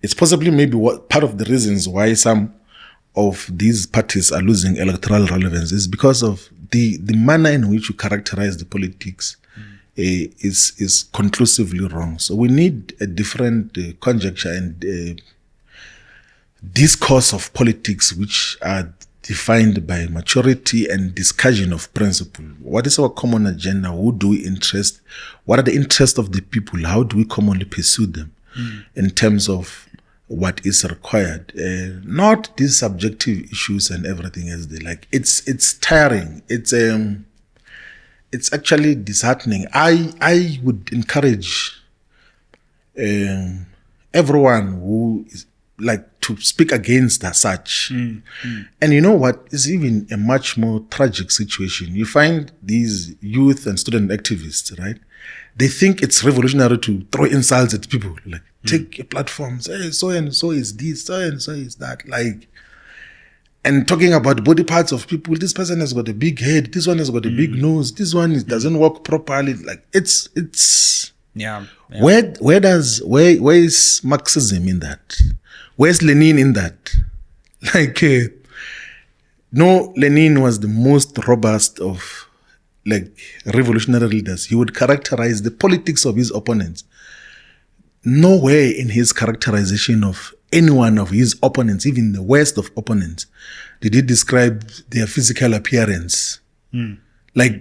It's possibly maybe part of the reasons why some of these parties are losing electoral relevance is because of the manner in which you characterize the politics is conclusively wrong. So we need a different conjecture and discourse of politics which are defined by maturity and discussion of principle. What is our common agenda? Who do we interest? What are the interests of the people? How do we commonly pursue them in terms of what is required? Not these subjective issues and everything else. It's tiring. It's actually disheartening. I would encourage everyone who is to speak against such. And you know what is even a much more tragic situation? You find these youth and student activists, right? They think it's revolutionary to throw insults at people. Take a platform, say so and so is this, so and so is that. And talking about body parts of people, this person has got a big head, this one has got a big nose, this one doesn't walk properly. It's where is Marxism in that? Where's Lenin in that? Like, no, Lenin was the most robust of revolutionary leaders. He would characterize the politics of his opponents. Nowhere in his characterization of any one of his opponents, even the worst of opponents, did he describe their physical appearance. It's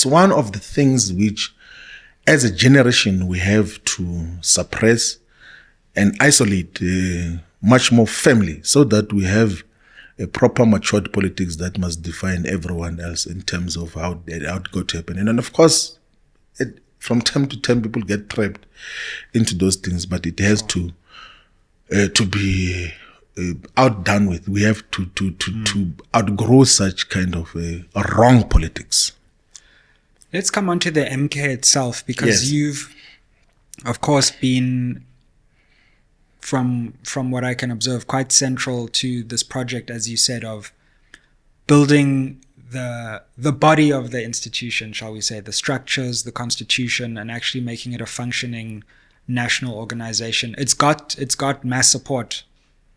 one of the things which, as a generation, we have to suppress and isolate much more firmly, so that we have a proper matured politics that must define everyone else in terms of how it got to happen. And then, of course, from time to time, people get trapped into those things, but it has to be outdone with. We have to outgrow such kind of wrong politics. Let's come on to the MK itself, because you've, of course, been, from what I can observe, quite central to this project, as you said, of building the body of the institution, shall we say, the structures, the constitution, and actually making it a functioning national organization. It's got mass support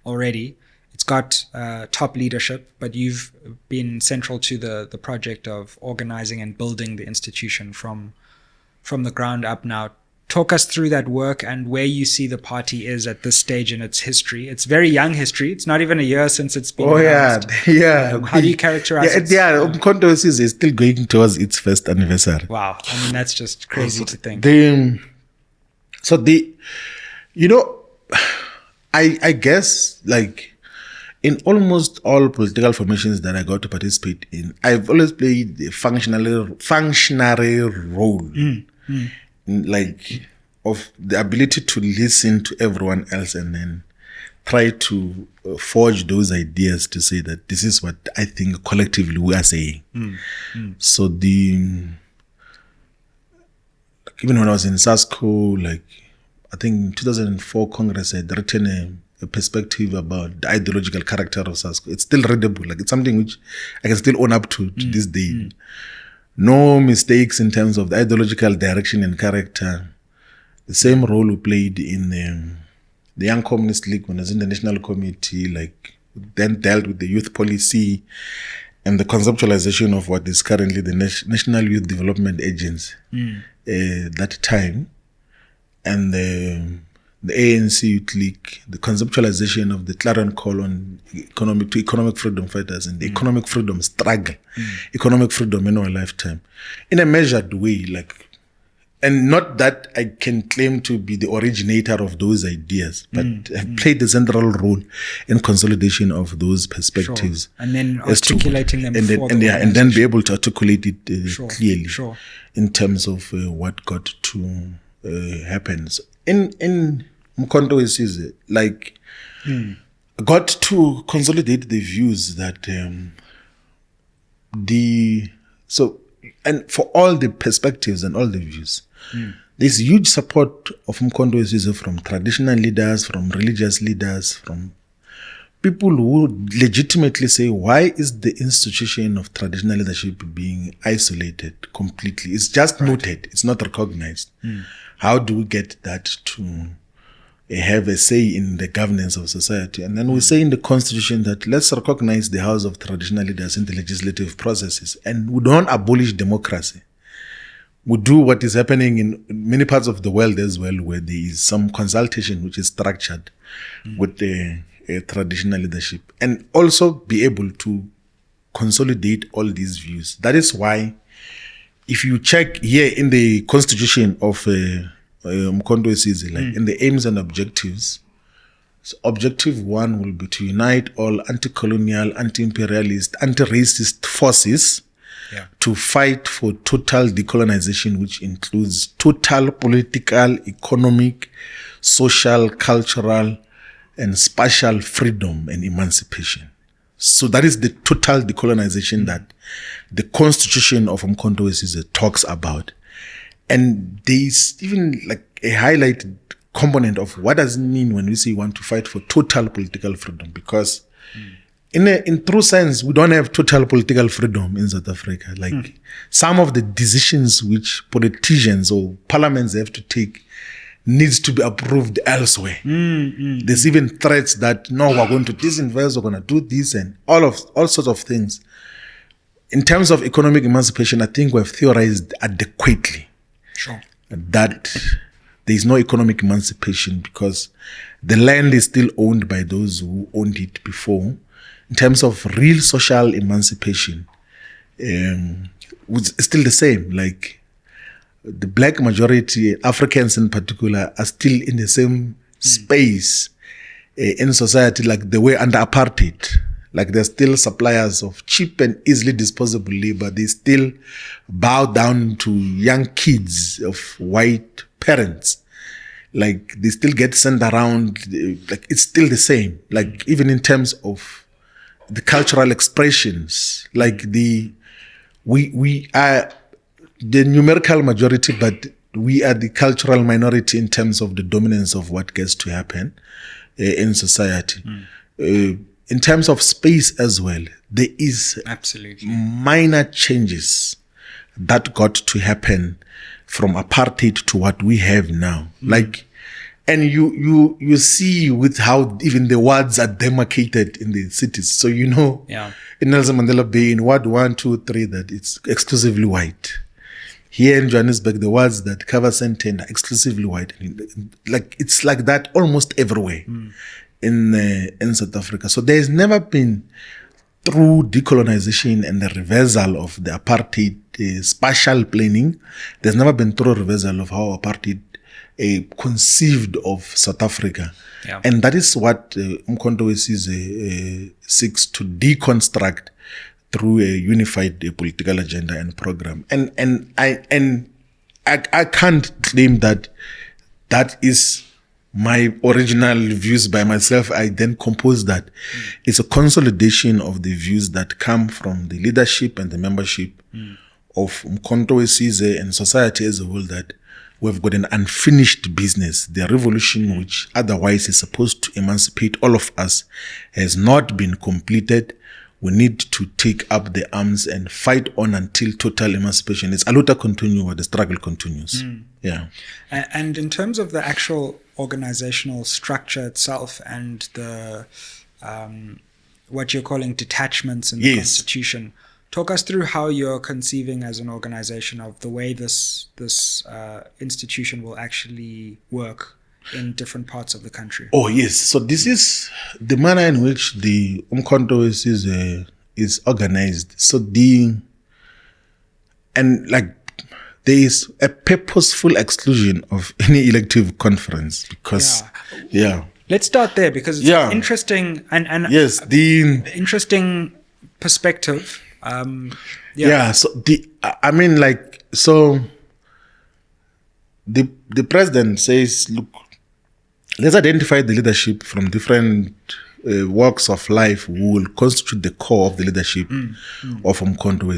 already. It's got top leadership, but you've been central to the project of organizing and building the institution from the ground up now. Talk us through that work and where you see the party is at this stage in its history. It's very young history. It's not even a year since it's been announced. How do you characterize it? Umkhonto is still going towards its first anniversary. Wow. I mean, that's just crazy to think. I guess, in almost all political formations that I got to participate in, I've always played a functionary role. Of the ability to listen to everyone else and then try to forge those ideas to say that this is what I think collectively we are saying. So even when I was in SASCO, I think in 2004 Congress had written a perspective about the ideological character of SASCO. It's still readable. It's something which I can still own up to this day. No mistakes in terms of the ideological direction and character. The same role we played in the Young Communist League when I was in the National Committee, then dealt with the youth policy and the conceptualization of what is currently the National Youth Development Agency that time. And the ANC Youth League, the conceptualization of the clarion call on economic freedom fighters and the economic freedom struggle, economic freedom in our lifetime, in a measured way, and not that I can claim to be the originator of those ideas, but have played a central role in consolidation of those perspectives, and then articulating them, and then be able to articulate it clearly in terms of what got to happen. So in Mkhonto is got to consolidate the views that and for all the perspectives and all the views, there's huge support of Mkhonto from traditional leaders, from religious leaders, from people who legitimately say, why is the institution of traditional leadership being isolated completely? It's just noted, it's not recognized. How do we get that to have a say in the governance of society? And then we say in the constitution that let's recognize the house of traditional leaders in the legislative processes, and we don't abolish democracy. We do what is happening in many parts of the world as well, where there is some consultation which is structured with the traditional leadership, and also be able to consolidate all these views. That is why, if you check here in the constitution of Mkhonto in the aims and objectives, so objective 1 will be to unite all anti-colonial, anti-imperialist, anti-racist forces to fight for total decolonization, which includes total political, economic, social, cultural, and spatial freedom and emancipation. So that is the total decolonization that the constitution of Mkhonto talks about. And there's even a highlighted component of what does it mean when we say we want to fight for total political freedom, because in true sense, we don't have total political freedom in South Africa. Some of the decisions which politicians or parliaments have to take needs to be approved elsewhere. There's even threats that, no, we're going to disinvest, we're going to do this, and all sorts of things. In terms of economic emancipation, I think we've theorized adequately that there is no economic emancipation because the land is still owned by those who owned it before. In terms of real social emancipation, it's still the same. Like the black majority, Africans in particular, are still in the same space in society like they were under apartheid. Like they're still suppliers of cheap and easily disposable labor. They still bow down to young kids of white parents. Like they still get sent around. Like it's still the same. Like even in terms of the cultural expressions, like we are the numerical majority, but we are the cultural minority in terms of the dominance of what gets to happen in society. In terms of space as well, there is absolutely minor changes that got to happen from apartheid to what we have now. Like, and you see with how even the wards are demarcated in the cities. So in Nelson Mandela Bay, in Ward 1, 2, 3, that it's exclusively white. Here in Johannesburg, the wards that cover St. are exclusively white. Like it's like that almost everywhere. In South Africa. So there has never been, through decolonization and the reversal of the apartheid spatial planning, there's never been through reversal of how apartheid conceived of South Africa. Yeah. And that is what Umkhonto seeks to deconstruct through a unified political agenda and program. And I can't claim that is my original views by myself. I then compose that. It's a consolidation of the views that come from the leadership and the membership of Umkhonto and society as a whole, that we've got an unfinished business. The revolution, which otherwise is supposed to emancipate all of us, has not been completed. We need to take up the arms and fight on until total emancipation. It's a luta continua, the struggle continues. Yeah. And in terms of the actual organizational structure itself and the what you're calling detachments in the Constitution, talk us through how you're conceiving as an organization of the way this institution will actually work in different parts of the country. Oh yes, so this is the manner in which the Umkhonto is organized. So there is a purposeful exclusion of any elective conference because let's start there because it's interesting and yes, the interesting perspective. So the president says, look, let's identify the leadership from different walks of life who will constitute the core of the leadership of Umkhonto.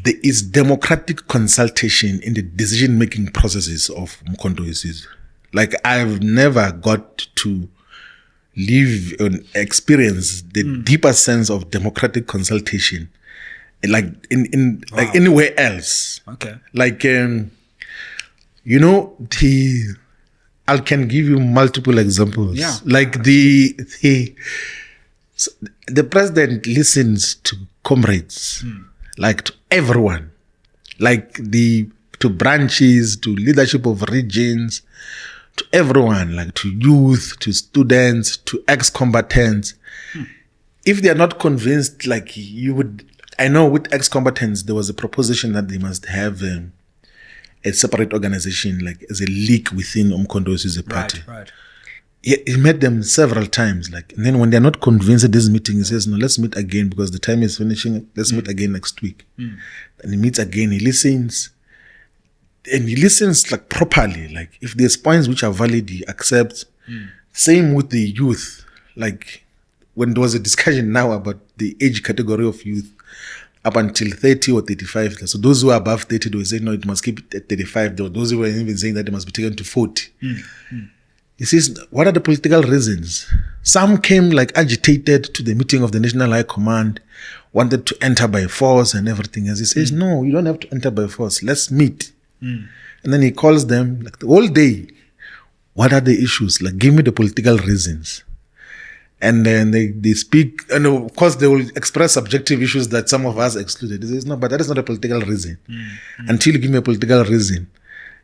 There is democratic consultation in the decision-making processes of Umkhonto. Like I've never got to live and experience the deeper sense of democratic consultation, like like anywhere else. Okay. Like I can give you multiple examples. Yeah. Like the president listens to comrades, like to everyone, like to branches, to leadership of regions, to everyone, like to youth, to students, to ex-combatants. If they are not convinced, like you would, I know with ex-combatants, there was a proposition that they must have a separate organization, like as a league within Umkhonto party. Right. He met them several times, like, and then when they're not convinced at this meeting, he says, no, let's meet again because the time is finishing. Let's meet again next week. And he meets again, he listens. And he listens like properly. Like if there's points which are valid, he accepts. Same with the youth. Like when there was a discussion now about the age category of youth up until 30 or 35. So those who are above 30, they were saying, no, it must keep it at 35. There were those who were even saying that it must be taken to 40. He says, what are the political reasons? Some came like agitated to the meeting of the National High Command, wanted to enter by force and everything. As he says, no, you don't have to enter by force. Let's meet. And then he calls them like the whole day. What are the issues? Like, give me the political reasons. And then they speak, and of course they will express subjective issues that some of us excluded. He says, no, but that is not a political reason. Until you give me a political reason,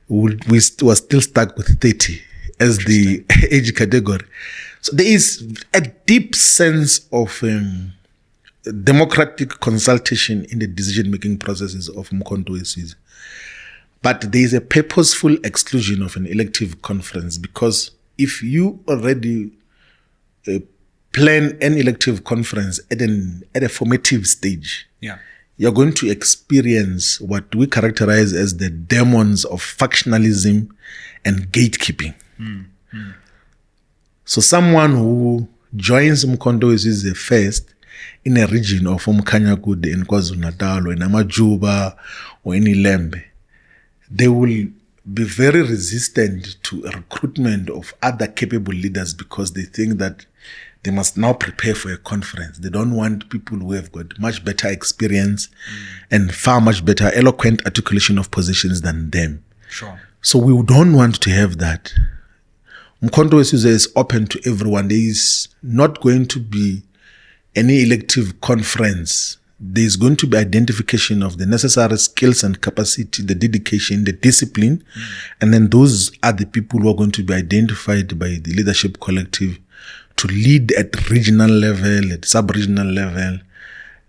we were still stuck with 30 as the age category. So there is a deep sense of democratic consultation in the decision-making processes of Umkhonto weSizwe. But there is a purposeful exclusion of an elective conference, because if you already plan an elective conference at a formative stage, you're going to experience what we characterize as the demons of factionalism and gatekeeping. So someone who joins Umkhonto weSizwe first in a region of Umkhanyakude in KwaZulu-Natal or in Amajuba or in Ilembe, they will be very resistant to a recruitment of other capable leaders, because they think that they must now prepare for a conference. They don't want people who have got much better experience and far much better eloquent articulation of positions than them. Sure. So we don't want to have that. Umkhonto weSizwe is open to everyone. There is not going to be any elective conference. There is going to be identification of the necessary skills and capacity, the dedication, the discipline, and then those are the people who are going to be identified by the leadership collective to lead at regional level, at sub-regional level,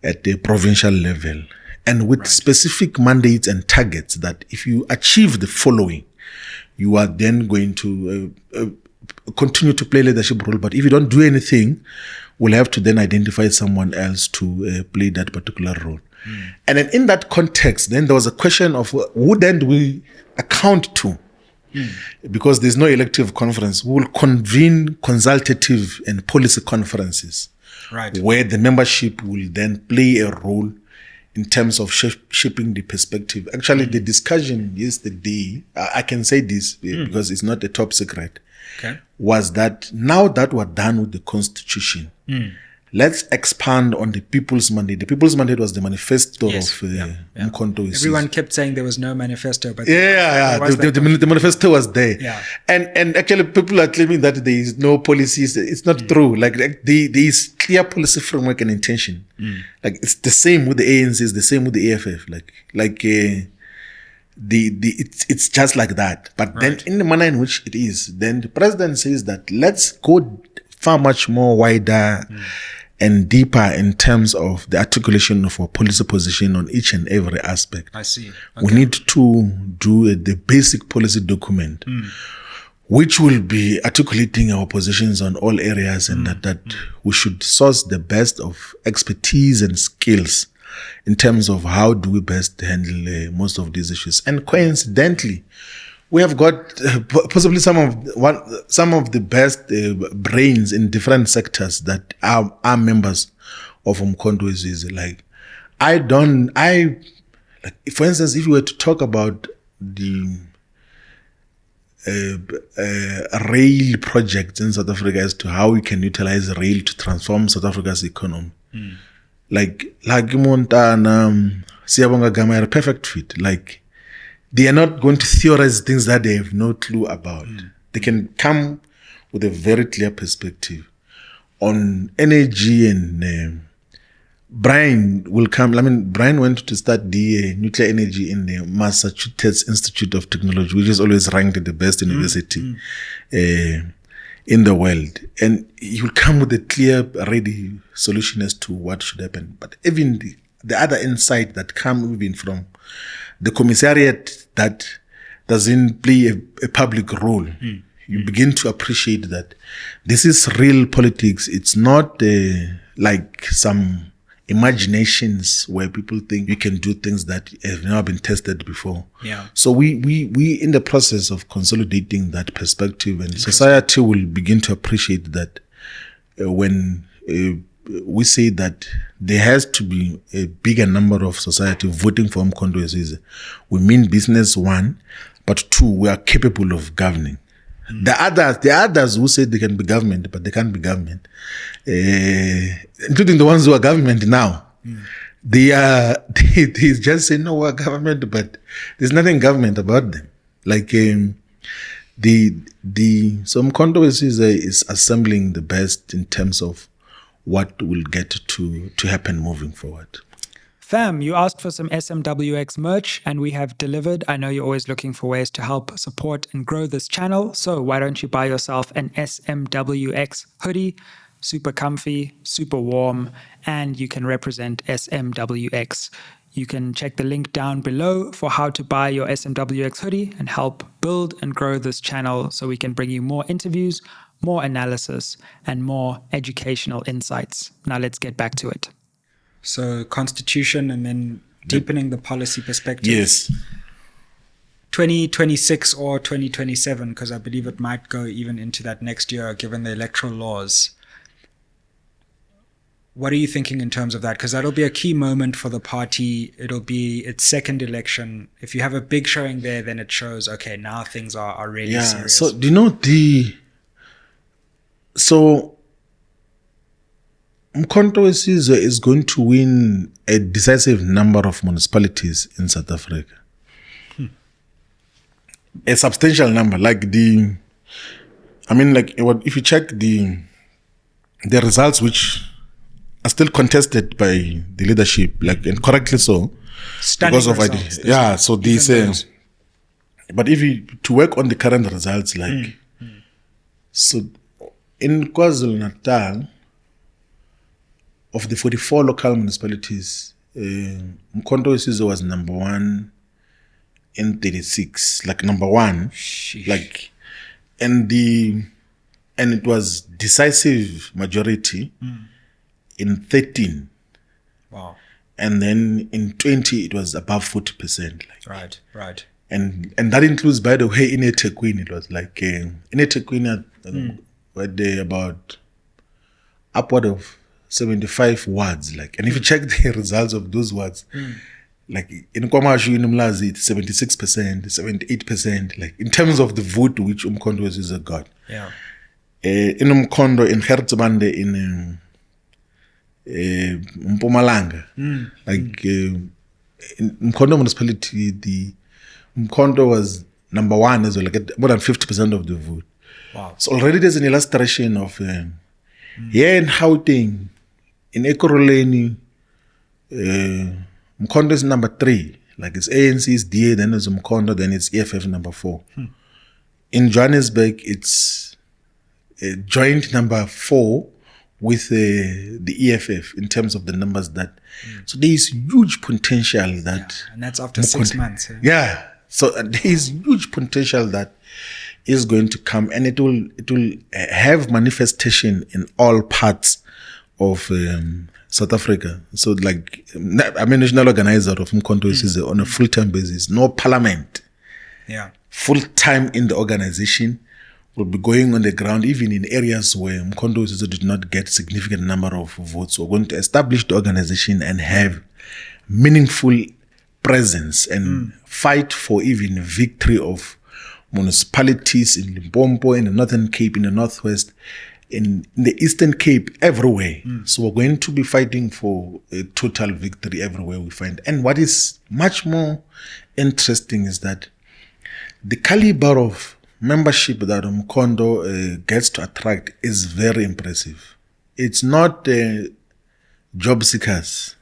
at the provincial level, and with specific mandates and targets that if you achieve the following, you are then going to continue to play leadership role. But if you don't do anything, we'll have to then identify someone else to play that particular role. And then in that context, then there was a question of who then do we account to? Because there's no elective conference. We will convene consultative and policy conferences, where the membership will then play a role in terms of shaping the perspective. Actually, the discussion yesterday, I can say this because it's not a top secret, was that now that we're done with the Constitution, let's expand on the People's Mandate. The People's Mandate was the manifesto of Umkhonto weSizwe. Everyone kept saying there was no manifesto, but the manifesto was there. And actually, people are claiming that there is no policies. It's not true. Like there is clear policy framework and intention. Like it's the same with the ANC, it's the same with the EFF. It's just like that. But then in the manner in which it is, then the president says that let's go far much more wider and deeper in terms of the articulation of our policy position on each and every aspect. I see. We need to do the basic policy document, which will be articulating our positions on all areas, and that we should source the best of expertise and skills in terms of how do we best handle most of these issues. And coincidentally, we have got possibly some of the best brains in different sectors that are members of Umkhonto weSizwe. For instance, if you were to talk about the rail project in South Africa as to how we can utilize rail to transform South Africa's economy, like Montana, Siyabonga Gama are a perfect fit. They are not going to theorize things that they have no clue about. They can come with a very clear perspective on energy, and Brian will come. Brian went to start the nuclear energy in the Massachusetts Institute of Technology, which is always ranked the best university in the world. And he will come with a clear, ready solution as to what should happen. But even the other insight that come even from the commissariat that doesn't play a public role, you begin to appreciate that this is real politics. It's not like some imaginations where people think you can do things that have never been tested before. So we in the process of consolidating that perspective, and society will begin to appreciate that when we say that there has to be a bigger number of society voting for Umkhonto weSizwe. We mean business, one, but two, we are capable of governing. The others who say they can be government, but they can't be government, including the ones who are government now. they just say no, we're government, but there's nothing government about them. Like so Mkondo is assembling the best in terms of what will get to happen moving forward. Fam, you asked for some SMWX merch and we have delivered. I know you're always looking for ways to help support and grow this channel. So why don't you buy yourself an SMWX hoodie? Super comfy, super warm, and you can represent SMWX. You can check the link down below for how to buy your SMWX hoodie and help build and grow this channel so we can bring you more interviews, more analysis, and more educational insights. Now let's get back to it. So constitution and then deepening the policy perspective. Yes. 2026 or 2027, because I believe it might go even into that next year given the electoral laws. What are you thinking in terms of that? Because that'll be a key moment for the party. It'll be its second election. If you have a big showing there, then it shows, okay, now things are really serious. So do you know Mkhonto is going to win a decisive number of municipalities in South Africa. A substantial number. If you check the results which are still contested by the leadership, and correctly so, stunning because of results. so they say. But if you to work on the current results, so in KwaZulu-Natal, of the 44 local municipalities, Mkhonto was number 1 in 36, number 1, Sheesh. and it was decisive majority in 13. Wow. And then in 20 it was above 40%. Right. And that includes, by the way, in eThekwini, it was in eThekwini were there about upward of 75 wards, and if you check the results of those wards, in KwaMashu in Umlazi, it's 76%, 78%, in terms of the vote which Mkhonto is got. Yeah. In Mkhondo, in Haarzavi, in Mpumalanga, in Mkhondo municipality, the Mkhonto was number 1 as well, more than 50% of the vote. Wow. So already there's an illustration of here in Gauteng, in Ekurhuleni, Mkhonto is number 3. It's ANC's DA, then it's Mkhonto, then it's EFF number 4. In Johannesburg, it's joint number 4 with the EFF in terms of the numbers that. So there is huge potential that. And that's after 6 months. Yeah. So there is huge potential that is going to come, and it will have manifestation in all parts of South Africa. So I'm a national organizer of Mkhonto is on a full-time basis. No parliament. Yeah. Full-time in the organization. Will be going on the ground, even in areas where Mkhonto did not get significant number of votes. We're going to establish the organization and have meaningful presence and fight for even victory of municipalities in Limpopo, in the Northern Cape, in the Northwest, in the Eastern Cape, everywhere. So we're going to be fighting for a total victory everywhere we find. And what is much more interesting is that the caliber of membership that Mkhonto gets to attract is very impressive. It's not job seekers.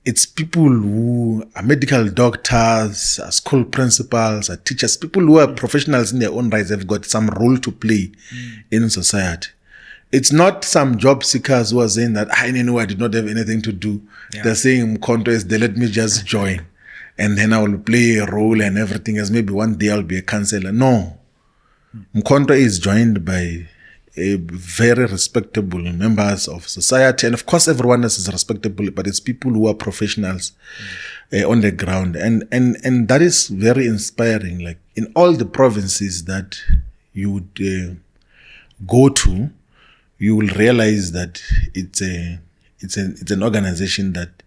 It's people who are medical doctors, are school principals, are teachers, people who are professionals in their own rights, have got some role to play in society. It's not some job seekers who are saying that I did not have anything to do. Yeah. They're saying Mkhonto is there, let me just join. And then I will play a role and everything else. Maybe one day I'll be a counselor. No. Mkhonto is joined by very respectable members of society. And of course, everyone else is respectable, but it's people who are professionals on the ground. And that is very inspiring. In all the provinces that you would go to, you will realize that it's an organization that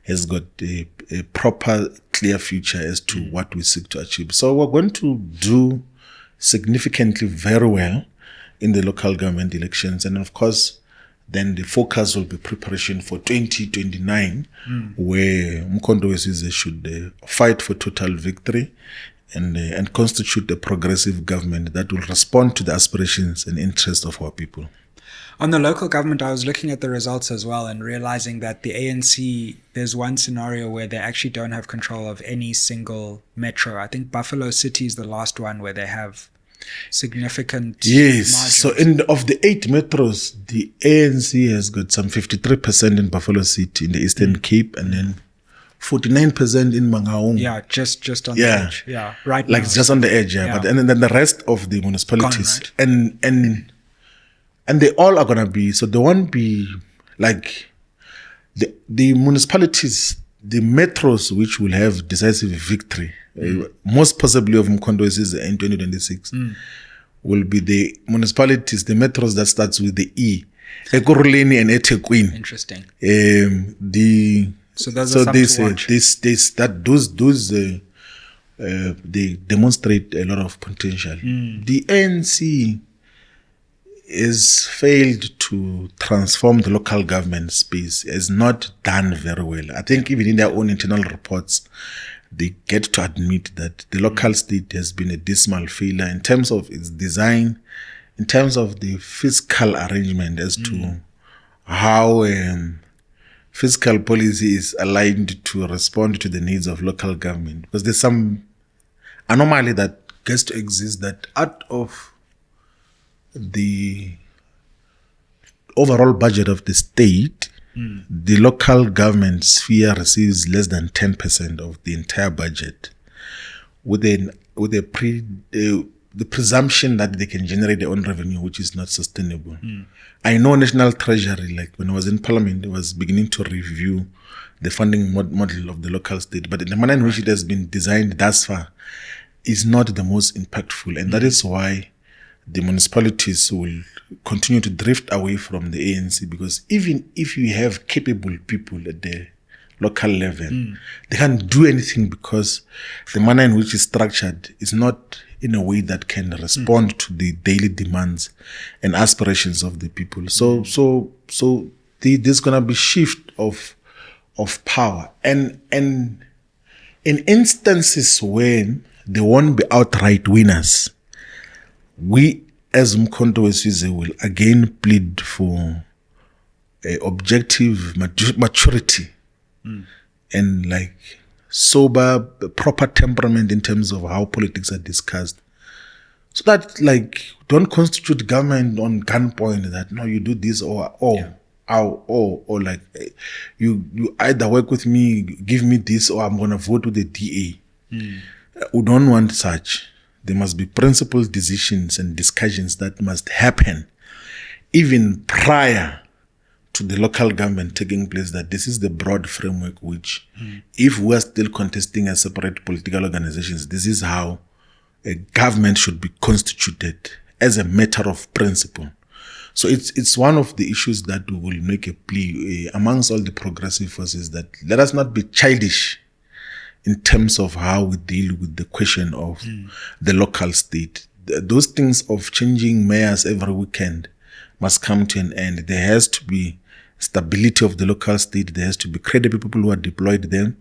has got a proper, clear future as to what we seek to achieve. So we're going to do significantly very well in the local government elections. And of course, then the focus will be preparation for 2029, where Mkhonto we should fight for total victory and constitute a progressive government that will respond to the aspirations and interests of our people. On the local government, I was looking at the results as well and realizing that the ANC, there's one scenario where they actually don't have control of any single metro. I think Buffalo City is the last one where they have significant Yes. margins. So of the 8 metros, the ANC has got some 53% in Buffalo City in the Eastern Cape, and then 49% in Mangaung. Yeah, just on the edge. Yeah, right like now. It's just on the edge. But and then the rest of the municipalities Gone, right? and they all are gonna be. So they won't be like the municipalities, the metros, which will have decisive victory, most possibly of Mkhonto in 2026, will be the municipalities, the metros that starts with the E, Ekurhuleni and eThekwini. Interesting. So those are they demonstrate a lot of potential. The ANC has failed to transform the local government space, has not done very well. I think even in their own internal reports, they get to admit that the local state has been a dismal failure in terms of its design, in terms of the fiscal arrangement as to how fiscal policy is aligned to respond to the needs of local government. Because there's some anomaly that gets to exist that out of the overall budget of the state, the local government sphere receives less than 10% of the entire budget, with the presumption that they can generate their own revenue, which is not sustainable. I know National Treasury, like when I was in Parliament, it was beginning to review the funding model of the local state, but in the manner in which it has been designed thus far is not the most impactful, and that is why the municipalities will continue to drift away from the ANC, because even if you have capable people at the local level, they can't do anything because the manner in which it's structured is not in a way that can respond to the daily demands and aspirations of the people. So there's gonna be shift of power, and in instances when they won't be outright winners, we as Mkhonto will again plead for objective maturity and like sober, proper temperament in terms of how politics are discussed, so that like don't constitute government on gunpoint that no, you do this or like you either work with me, give me this, or I'm gonna vote with the DA. We don't want such. There must be principled decisions and discussions that must happen even prior to the local government taking place, that this is the broad framework which, if we are still contesting as separate political organizations, this is how a government should be constituted as a matter of principle. So it's one of the issues that we will make a plea amongst all the progressive forces, that let us not be childish in terms of how we deal with the question of the local state. Those things of changing mayors every weekend must come to an end. There has to be stability of the local state. There has to be credible people who are deployed there,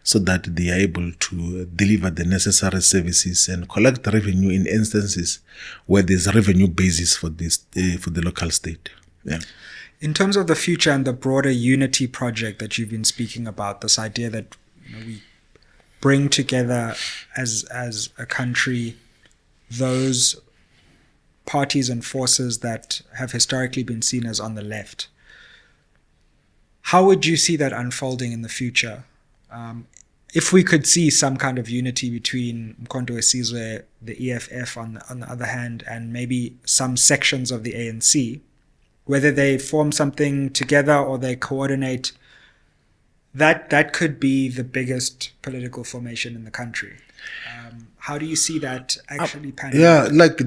so that they are able to deliver the necessary services and collect revenue in instances where there's a revenue basis for this for the local state. Yeah. In terms of the future and the broader unity project that you've been speaking about, this idea that we bring together as a country those parties and forces that have historically been seen as on the left. How would you see that unfolding in the future? If we could see some kind of unity between Mkhonto weSizwe, the EFF on the other hand, and maybe some sections of the ANC, whether they form something together or they coordinate, that could be the biggest political formation in the country. How do you see that actually panning out? Like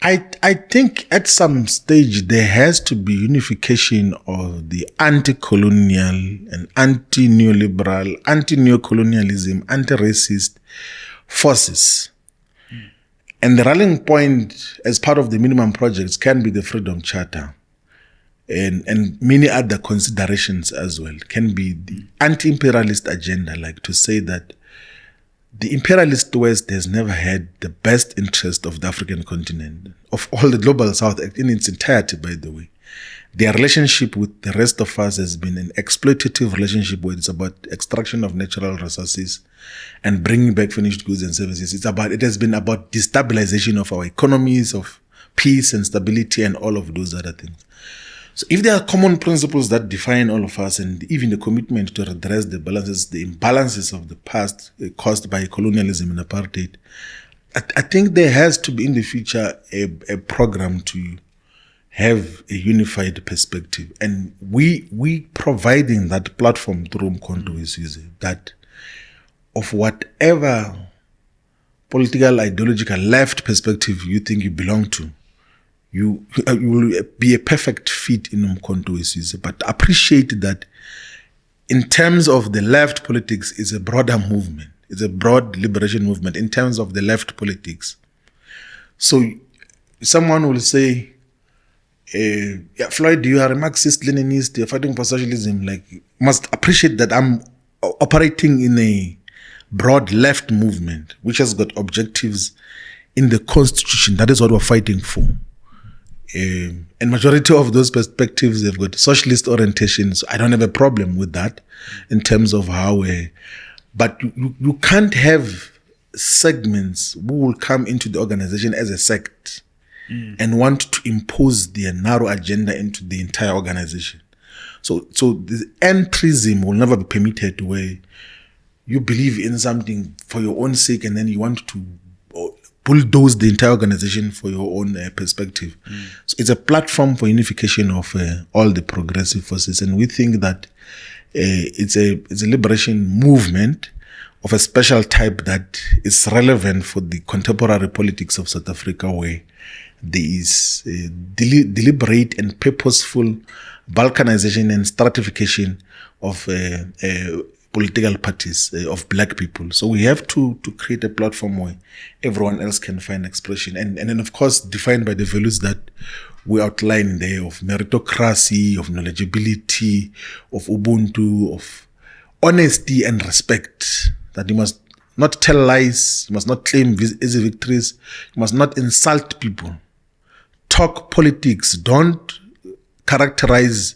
I think at some stage there has to be unification of the anti-colonial and anti-neoliberal, anti-neocolonialism, anti-racist forces. And the rallying point as part of the minimum projects can be the Freedom Charter and many other considerations as well. Can be the anti-imperialist agenda, like to say that the imperialist West has never had the best interest of the African continent, of all the global South in its entirety, by the way. Their relationship with the rest of us has been an exploitative relationship where it's about extraction of natural resources and bringing back finished goods and services. It has been about destabilization of our economies, of peace and stability and all of those other things. So if there are common principles that define all of us and even the commitment to redress the imbalances of the past caused by colonialism and apartheid, I think there has to be in the future a program to have a unified perspective. And we providing that platform through Umkhonto weSizwe, that of whatever political, ideological, left perspective you think you belong to, you will be a perfect fit in Umkhonto weSizwe. But appreciate that in terms of the left politics, it's a broader movement. It's a broad liberation movement in terms of the left politics. So someone will say, Floyd, you are a Marxist-Leninist, you're fighting for socialism. Like, you must appreciate that I'm operating in a broad left movement, which has got objectives in the constitution. That is what we're fighting for. And majority of those perspectives, they've got socialist orientations. I don't have a problem with that in terms of how but you can't have segments who will come into the organization as a sect and want to impose their narrow agenda into the entire organization. So the entrism will never be permitted, where you believe in something for your own sake and then you want to bulldoze the entire organization for your own perspective. So it's a platform for unification of all the progressive forces, and we think that it's a liberation movement of a special type that is relevant for the contemporary politics of South Africa, where there is deliberate and purposeful balkanization and stratification of political parties of black people. So we have to create a platform where everyone else can find expression. And then, of course, defined by the values that we outline there of meritocracy, of knowledgeability, of Ubuntu, of honesty and respect. That you must not tell lies, you must not claim easy victories, you must not insult people. Talk politics, don't characterize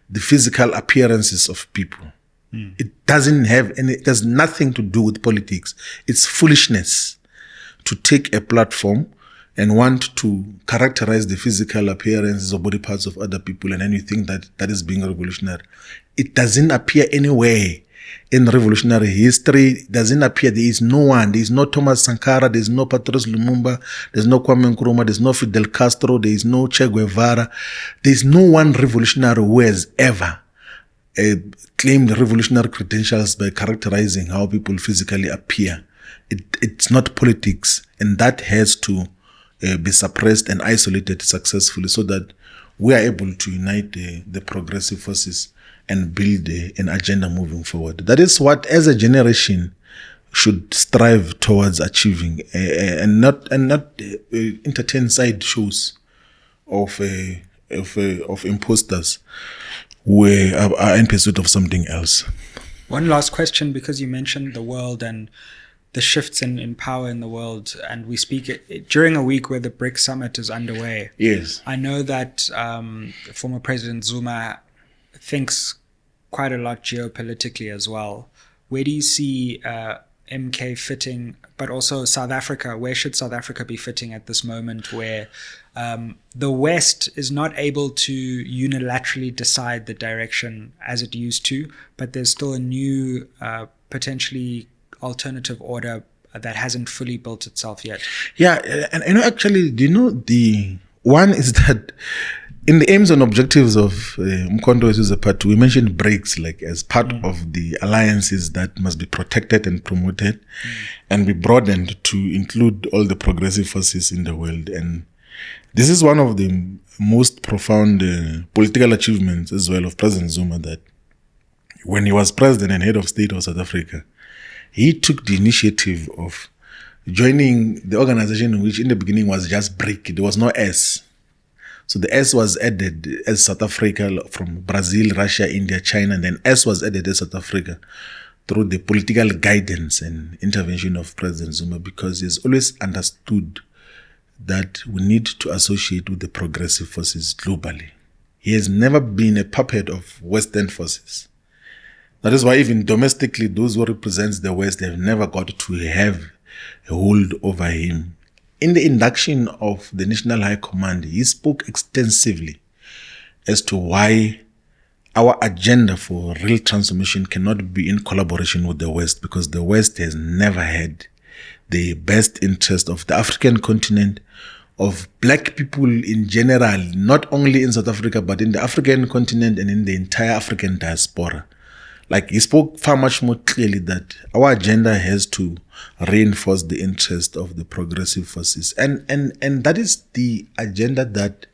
the physical appearances of people. It has nothing to do with politics. It's foolishness to take a platform and want to characterize the physical appearances or body parts of other people, and then you think that is being revolutionary. It doesn't appear anywhere in revolutionary history. It doesn't appear. There is no one. There is no Thomas Sankara. There is no Patrice Lumumba. There is no Kwame Nkrumah. There is no Fidel Castro. There is no Che Guevara. There is no one revolutionary who has ever claimed revolutionary credentials by characterizing how people physically appear. It's not politics, and that has to be suppressed and isolated successfully, so that we are able to unite the progressive forces and build an agenda moving forward. That is what, as a generation, should strive towards achieving, and not entertain side shows of imposters who are in pursuit of something else. One last question, because you mentioned the world and the shifts in power in the world, and we speak during a week where the BRICS summit is underway. Yes. I know that former President Zuma thinks quite a lot geopolitically as well. Where do you see MK fitting, but also South Africa? Where should South Africa be fitting at this moment, where the West is not able to unilaterally decide the direction as it used to, but there's still a new potentially alternative order that hasn't fully built itself yet? Yeah, and actually, do you know, the one is that in the aims and objectives of Umkhonto weSizwe Part 2, we mentioned BRICS like as part of the alliances that must be protected and promoted, and be broadened to include all the progressive forces in the world. And this is one of the most profound political achievements as well of President Zuma, that when he was president and head of state of South Africa, he took the initiative of joining the organization, which in the beginning was just BRIC. There was no S. So the S was added as South Africa from Brazil, Russia, India, China, and then S was added as South Africa through the political guidance and intervention of President Zuma, because he's always understood that we need to associate with the progressive forces globally. He has never been a puppet of Western forces. That is why even domestically, those who represent the West have never got to have a hold over him. In the induction of the National High Command, he spoke extensively as to why our agenda for real transformation cannot be in collaboration with the West, because the West has never had the best interest of the African continent, of black people in general, not only in South Africa, but in the African continent and in the entire African diaspora. Like, he spoke far much more clearly that our agenda has to reinforce the interest of the progressive forces. And that is the agenda that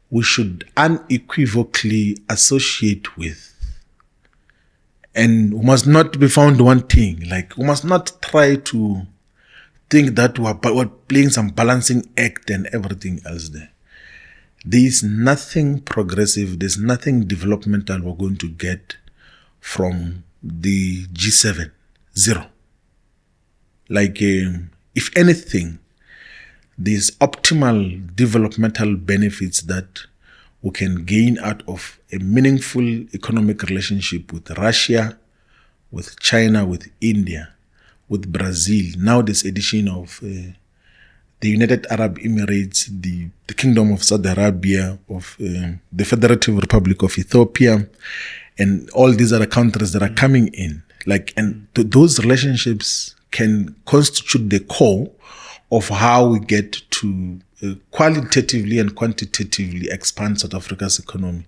we should unequivocally associate with. And we must not be found wanting. Like, we must not try to think that we're playing some balancing act and everything else there. There is nothing progressive, there's nothing developmental we're going to get from the G7. Zero. Like, if anything, there's optimal developmental benefits that we can gain out of a meaningful economic relationship with Russia, with China, with India, with Brazil. Now this edition of the United Arab Emirates, the Kingdom of Saudi Arabia, of the Federative Republic of Ethiopia, and all these other countries that are coming in. Like, and those relationships can constitute the core of how we get to qualitatively and quantitatively expand South Africa's economy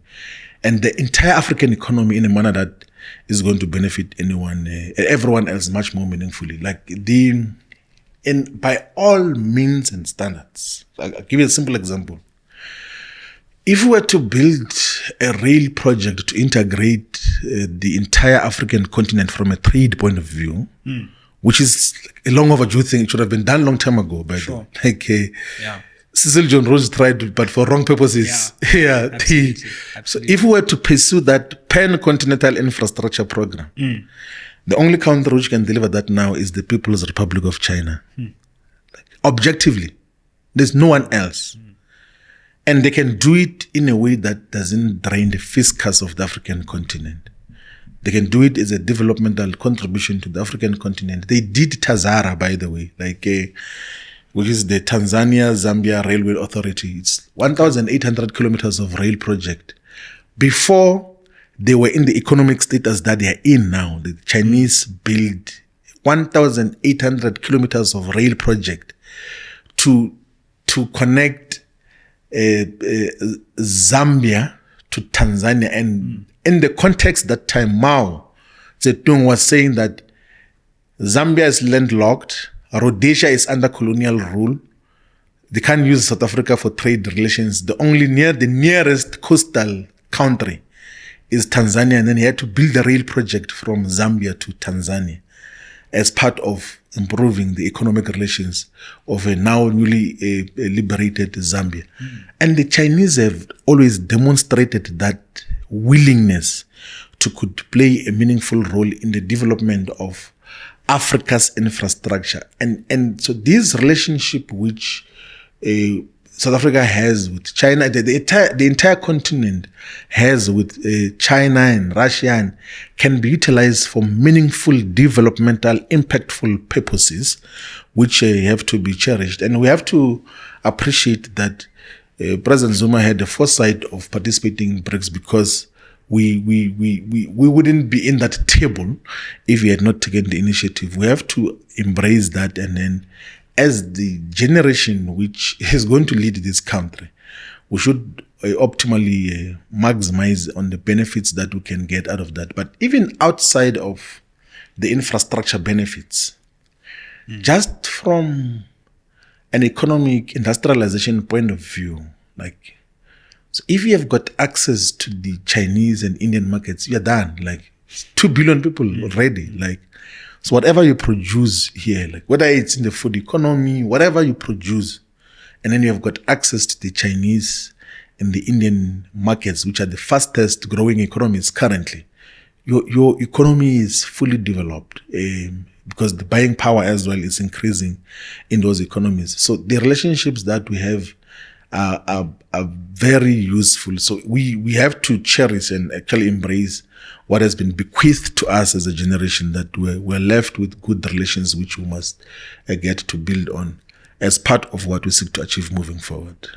and the entire African economy in a manner that is going to benefit everyone else much more meaningfully. Like, by all means and standards. I'll give you a simple example. If we were to build a rail project to integrate the entire African continent from a trade point of view, which is a long overdue thing, it should have been done a long time ago. By sure. Cecil John Rhodes tried, but for wrong purposes. Absolutely. So if we were to pursue that pan-continental infrastructure program, the only country which can deliver that now is the People's Republic of China. Like, objectively, there's no one else. And they can do it in a way that doesn't drain the fiscus of the African continent. They can do it as a developmental contribution to the African continent. They did Tazara, by the way, which is the Tanzania-Zambia Railway Authority. It's 1,800 kilometers of rail project. Before they were in the economic status that they are in now, the Chinese built 1,800 kilometers of rail project to connect Zambia to Tanzania. And in the context that time, Mao Zedong was saying that Zambia is landlocked, Rhodesia is under colonial rule, they can't use South Africa for trade relations. The nearest coastal country is Tanzania, and then he had to build a rail project from Zambia to Tanzania as part of improving the economic relations of a now newly liberated Zambia. And the Chinese have always demonstrated that willingness to could play a meaningful role in the development of Africa's infrastructure. And so this relationship which South Africa has with China, the entire continent has with China and Russia, and can be utilized for meaningful, developmental, impactful purposes, which have to be cherished. And we have to appreciate that President Zuma had the foresight of participating in BRICS, because we wouldn't be in that table if he had not taken the initiative. We have to embrace that, and then as the generation which is going to lead this country, we should optimally maximize on the benefits that we can get out of that. But even outside of the infrastructure benefits, just from an economic industrialization point of view, like, so if you have got access to the Chinese and Indian markets, you're done. Like, 2 billion people already. Like, So whatever you produce here, like whether it's in the food economy, whatever you produce, and then you have got access to the Chinese and the Indian markets, which are the fastest growing economies currently, your economy is fully developed because the buying power as well is increasing in those economies. So the relationships that we have are very useful. So we have to cherish and actually embrace what has been bequeathed to us as a generation, that we're left with good relations which we must get to build on as part of what we seek to achieve moving forward.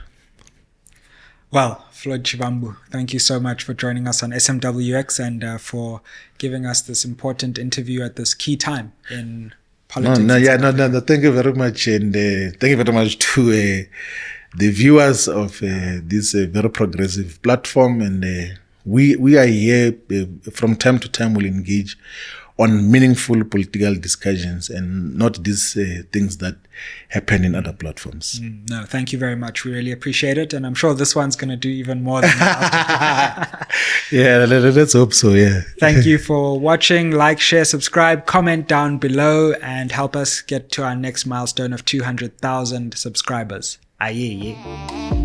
Well, Floyd Shivambu, thank you so much for joining us on SMWX and for giving us this important interview at this key time in politics. No. Thank you very much, and thank you very much to the viewers of this very progressive platform. And we are here from time to time. We'll engage on meaningful political discussions and not these things that happen in other platforms. No, thank you very much. We really appreciate it. And I'm sure this one's going to do even more than that. Yeah, let's hope so, yeah. Thank you for watching. Like, share, subscribe, comment down below, and help us get to our next milestone of 200,000 subscribers. Aye.